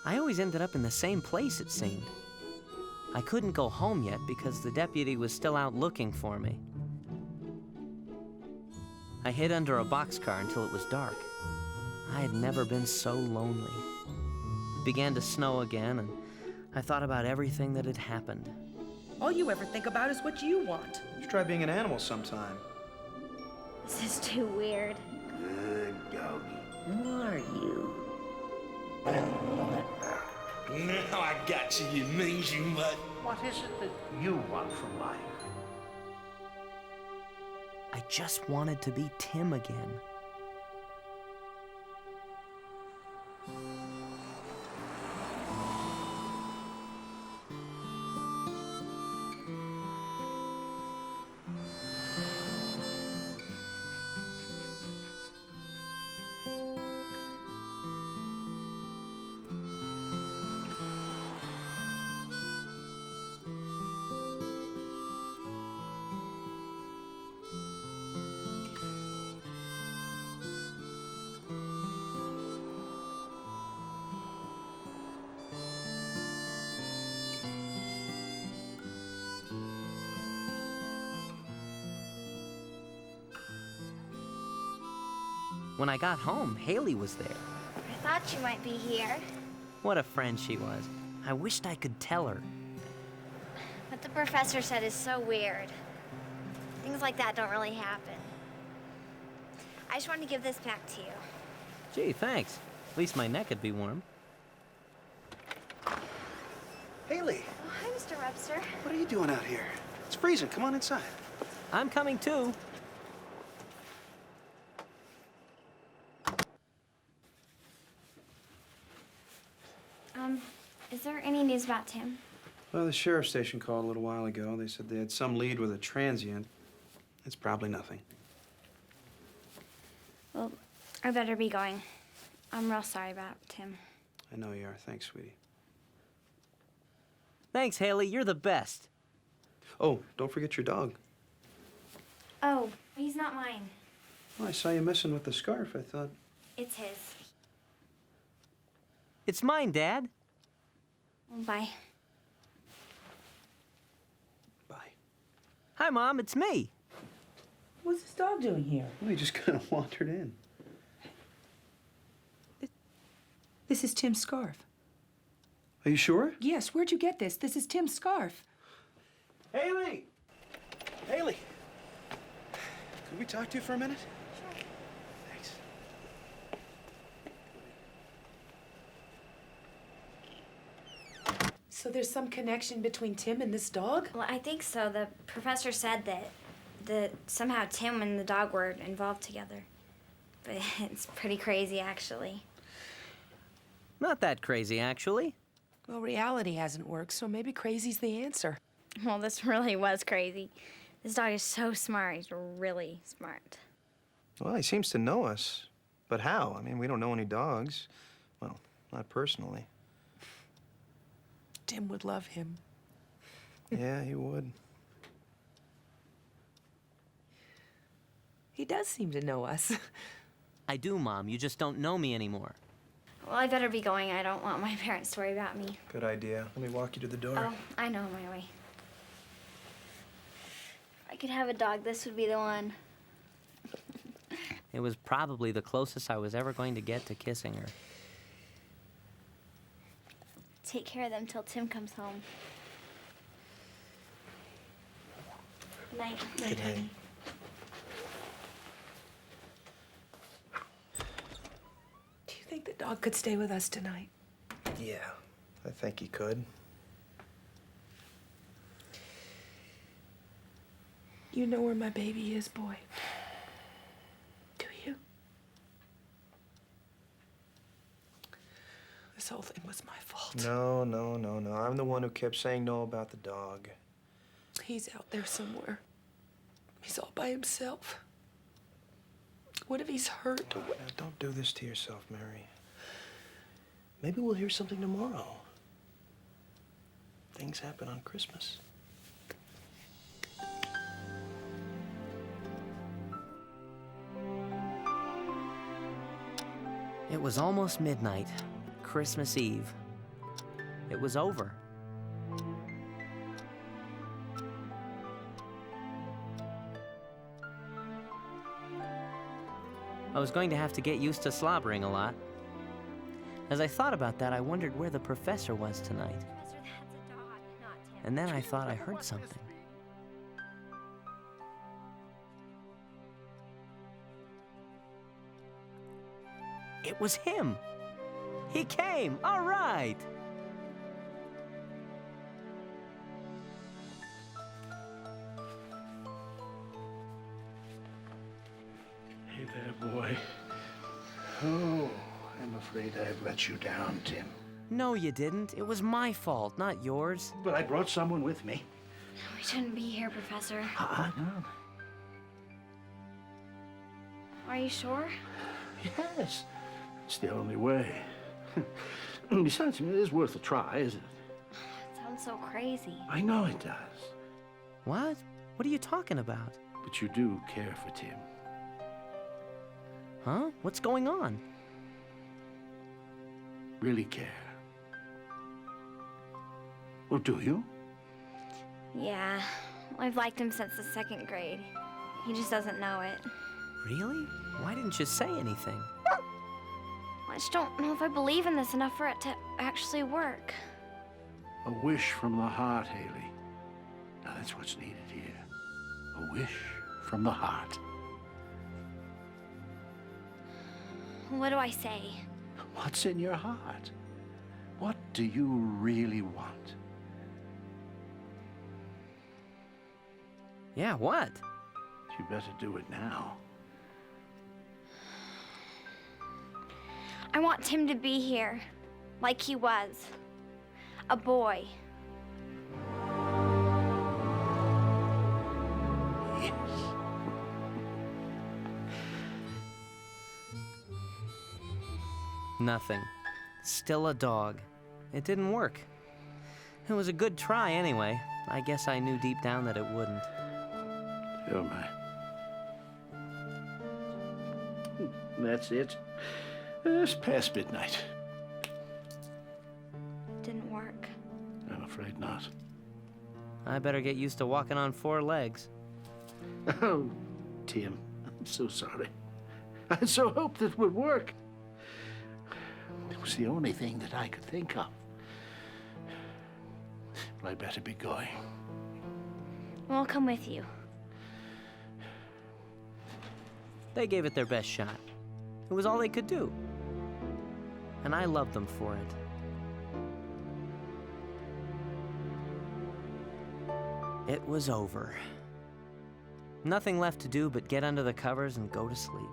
I always ended up in the same place, it seemed. I couldn't go home yet because the deputy was still out looking for me. I hid under a boxcar until it was dark. I had never been so lonely. It began to snow again, and I thought about everything that had happened. All you ever think about is what you want. Let's try being an animal sometime. This is too weird. Good doggy. Who are you? Now I got you, you mangy mutt. What is it that you want from life? I just wanted to be Tim again. When I got home, Haley was there. I thought you might be here. What a friend she was. I wished I could tell her. What the professor said is so weird. Things like that don't really happen. I just wanted to give this back to you. Gee, thanks. At least my neck would be warm. Haley, Oh, hi, Mr. Webster. what are you doing out here? It's freezing. Come on inside. I'm coming too. Is there any news about Tim? Well, the sheriff's station called a little while ago. They said they had some lead with a transient. It's probably nothing. Well, I better be going. I'm real sorry about Tim. I know you are. Thanks, sweetie. Thanks, Haley. You're the best. Oh, don't forget your dog. Oh, he's not mine. Well, I saw you messing with the scarf. I thought... It's his. It's mine, Dad. Bye. Bye. Hi, Mom. It's me. What's this dog doing here? Well, he just kind of wandered in. This is Tim's scarf. Are you sure? Yes, where'd you get this? This is Tim's scarf. Haley! Haley! Could we talk to you for a minute? Sure. Thanks. So there's some connection between Tim and this dog? Well, I think so. The professor said that somehow Tim and the dog were involved together. But it's pretty crazy, actually. Not that crazy, actually. Well, reality hasn't worked, so maybe crazy's the answer. Well, this really was crazy. This dog is so smart. He's really smart. Well, he seems to know us. But how? I mean, we don't know any dogs. Well, not personally. Tim would love him. Yeah, he would. He does seem to know us. I do, Mom. You just don't know me anymore. Well, I better be going. I don't want my parents to worry about me. Good idea. Let me walk you to the door. Oh, I know my way. If I could have a dog, this would be the one. It was probably the closest I was ever going to get to kissing her. Take care of them till Tim comes home. Good night. Good night. Do you think the dog could stay with us tonight? Yeah, I think he could. You know where my baby is, boy. Do you? This whole thing was my fault. No. I'm the one who kept saying no about the dog. He's out there somewhere. He's all by himself. What if he's hurt? Don't do this to yourself, Mary. Maybe we'll hear something tomorrow. Things happen on Christmas. It was almost midnight, Christmas Eve. It was over. I was going to have to get used to slobbering a lot. As I thought about that, I wondered where the professor was tonight. Professor, that's a dog, not Tim. And then I thought I heard something. It was him! He came! All right! Hey there, boy. Oh, I'm afraid I've let you down, Tim. No, you didn't. It was my fault, not yours. But I brought someone with me. We shouldn't be here, Professor. No. Are you sure? Yes. It's the only way. Besides, I mean, it is worth a try, isn't it? It sounds so crazy. I know it does. What? What are you talking about? But you do care for Tim. Huh? What's going on? Really care. Well, do you? Yeah, I've liked him since the 2nd grade. He just doesn't know it. Really? Why didn't you say anything? I just don't know if I believe in this enough for it to actually work. A wish from the heart, Haley. Now that's what's needed here. A wish from the heart. What do I say? What's in your heart? What do you really want? Yeah, what? You better do it now. I want Tim to be here, like he was. A boy. Yes. Nothing. Still a dog. It didn't work. It was a good try anyway. I guess I knew deep down that it wouldn't. Oh, my. That's it. It's past midnight. Didn't work. I'm afraid not. I better get used to walking on 4 legs. Oh, Tim, I'm so sorry. I so hoped it would work. It was the only thing that I could think of. Well, I better be going. I'll come with you. They gave it their best shot. It was all they could do. And I loved them for it. It was over. Nothing left to do but get under the covers and go to sleep.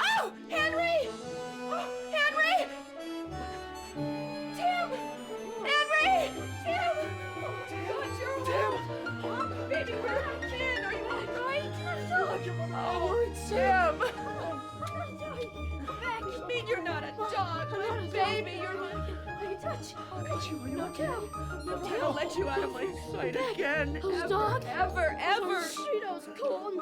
Oh, Henry! Oh, Henry! Tim! Henry! Tim! Oh, God, you're alive! Oh, baby, we're a kid. Are you all right? Oh, Tim! You mean you're not a dog? My baby, you're my... Touch. Are you okay? No, I'll let you out of my sight again. Who's Ever, dog? ever, ever. Cheetos gone.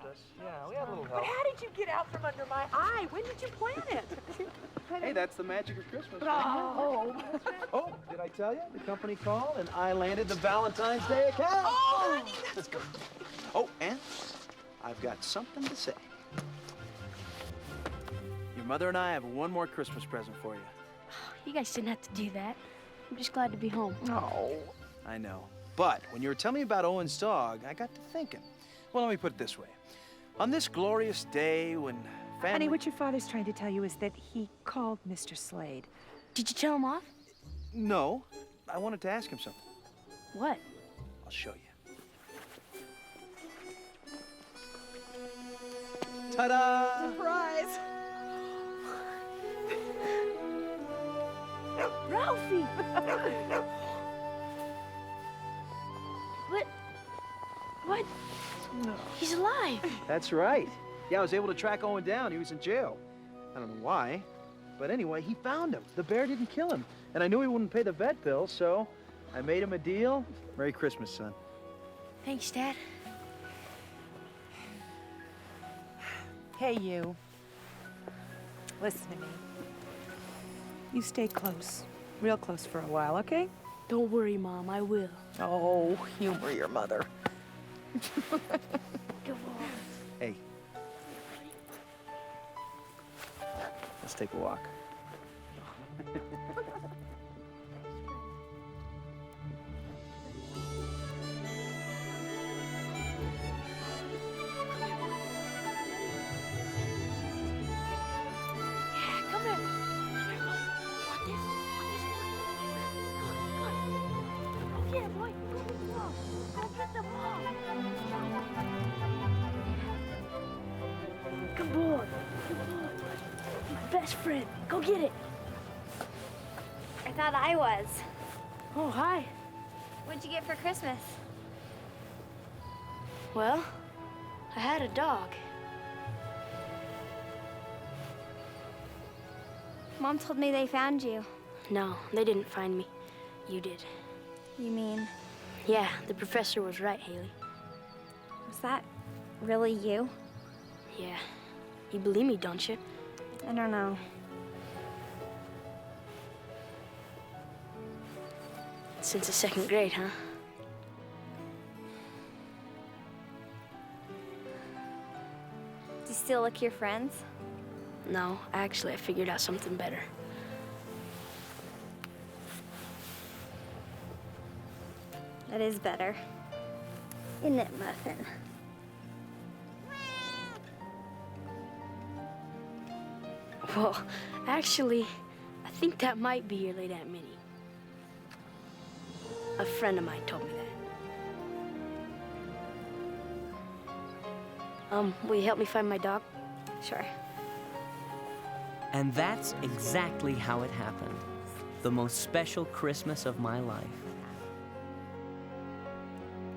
helped us. Yeah, we had a little But help. how did you get out from under my eye? When did you plan it? Hey, that's the magic of Christmas. Oh. Oh, did I tell you? The company called and I landed the Valentine's Day account. Oh, honey, Let's go. Oh, and I've got something to say. Your mother and I have one more Christmas present for you. You guys didn't have to do that. I'm just glad to be home. Oh. I know. But when you were telling me about Owen's dog, I got to thinking. Well, let me put it this way. On this glorious day when family... Honey, what your father's trying to tell you is that he called Mr. Slade. Did you tell him off? No. I wanted to ask him something. What? I'll show you. Ta-da! Surprise! Ralphie! What? No. He's alive. That's right. Yeah, I was able to track Owen down. He was in jail. I don't know why. But anyway, he found him. The bear didn't kill him. And I knew he wouldn't pay the vet bill, so I made him a deal. Merry Christmas, son. Thanks, Dad. Hey, you. Listen to me. You stay close. Real close for a while, okay? Don't worry, Mom. I will. Oh, humor your mother. Come on. Hey. Let's take a walk. Come here. Want this? Go get it, boy. Go get the ball. Go get the ball. Good boy. Good boy. My best friend. Go get it. I thought I was. Oh, hi. What'd you get for Christmas? Well, I had a dog. Mom told me they found you. No, they didn't find me. You did. You mean? Yeah, the professor was right, Haley. Was that really you? Yeah. You believe me, don't you? I don't know. Since the second grade, huh? Do you still look your friends? No, actually, I figured out something better. That is better. Isn't it, Muffin? Well, actually, I think that might be your late Aunt Minnie. A friend of mine told me that. Will you help me find my dog? Sure. And that's exactly how it happened. The most special Christmas of my life.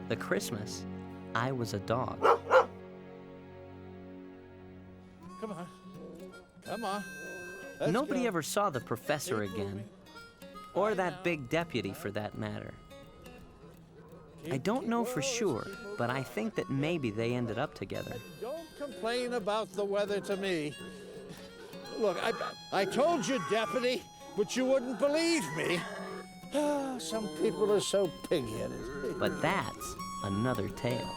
The Christmas I was a dog. Come on. Come on. Nobody ever saw the professor again, or that big deputy for that matter. I don't know for sure, but I think that maybe they ended up together. Don't complain about the weather to me. Look, I told you, Deputy, but you wouldn't believe me. Some people are so pig-headed. But that's another tale.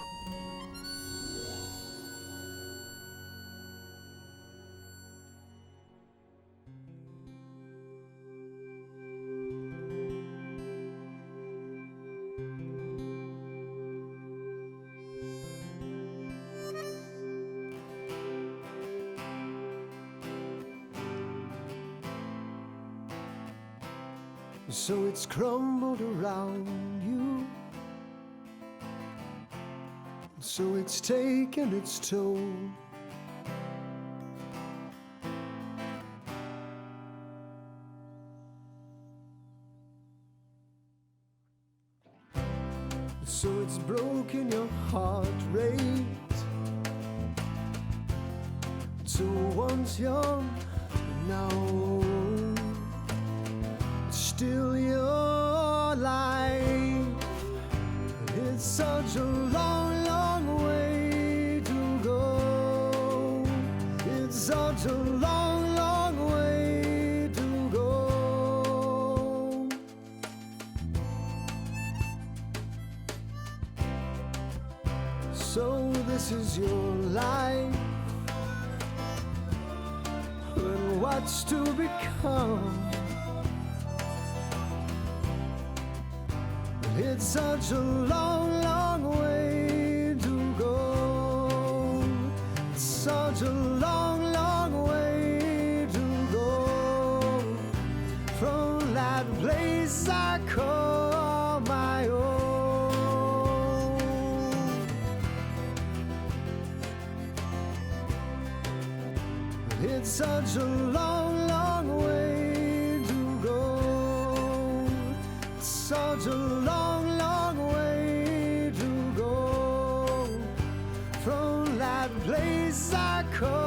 So it's crumbled around you. So it's taken its toll. So it's broken your heart rate. So once young, now old. Still your life. It's such a long, long way to go. such a long, long way to go. So this is your life, and what's to become? It's such a long, long way to go. It's such a long, long way to go from that place I call my own. It's such a long, long way to go. It's such a long, long way to go from that place I call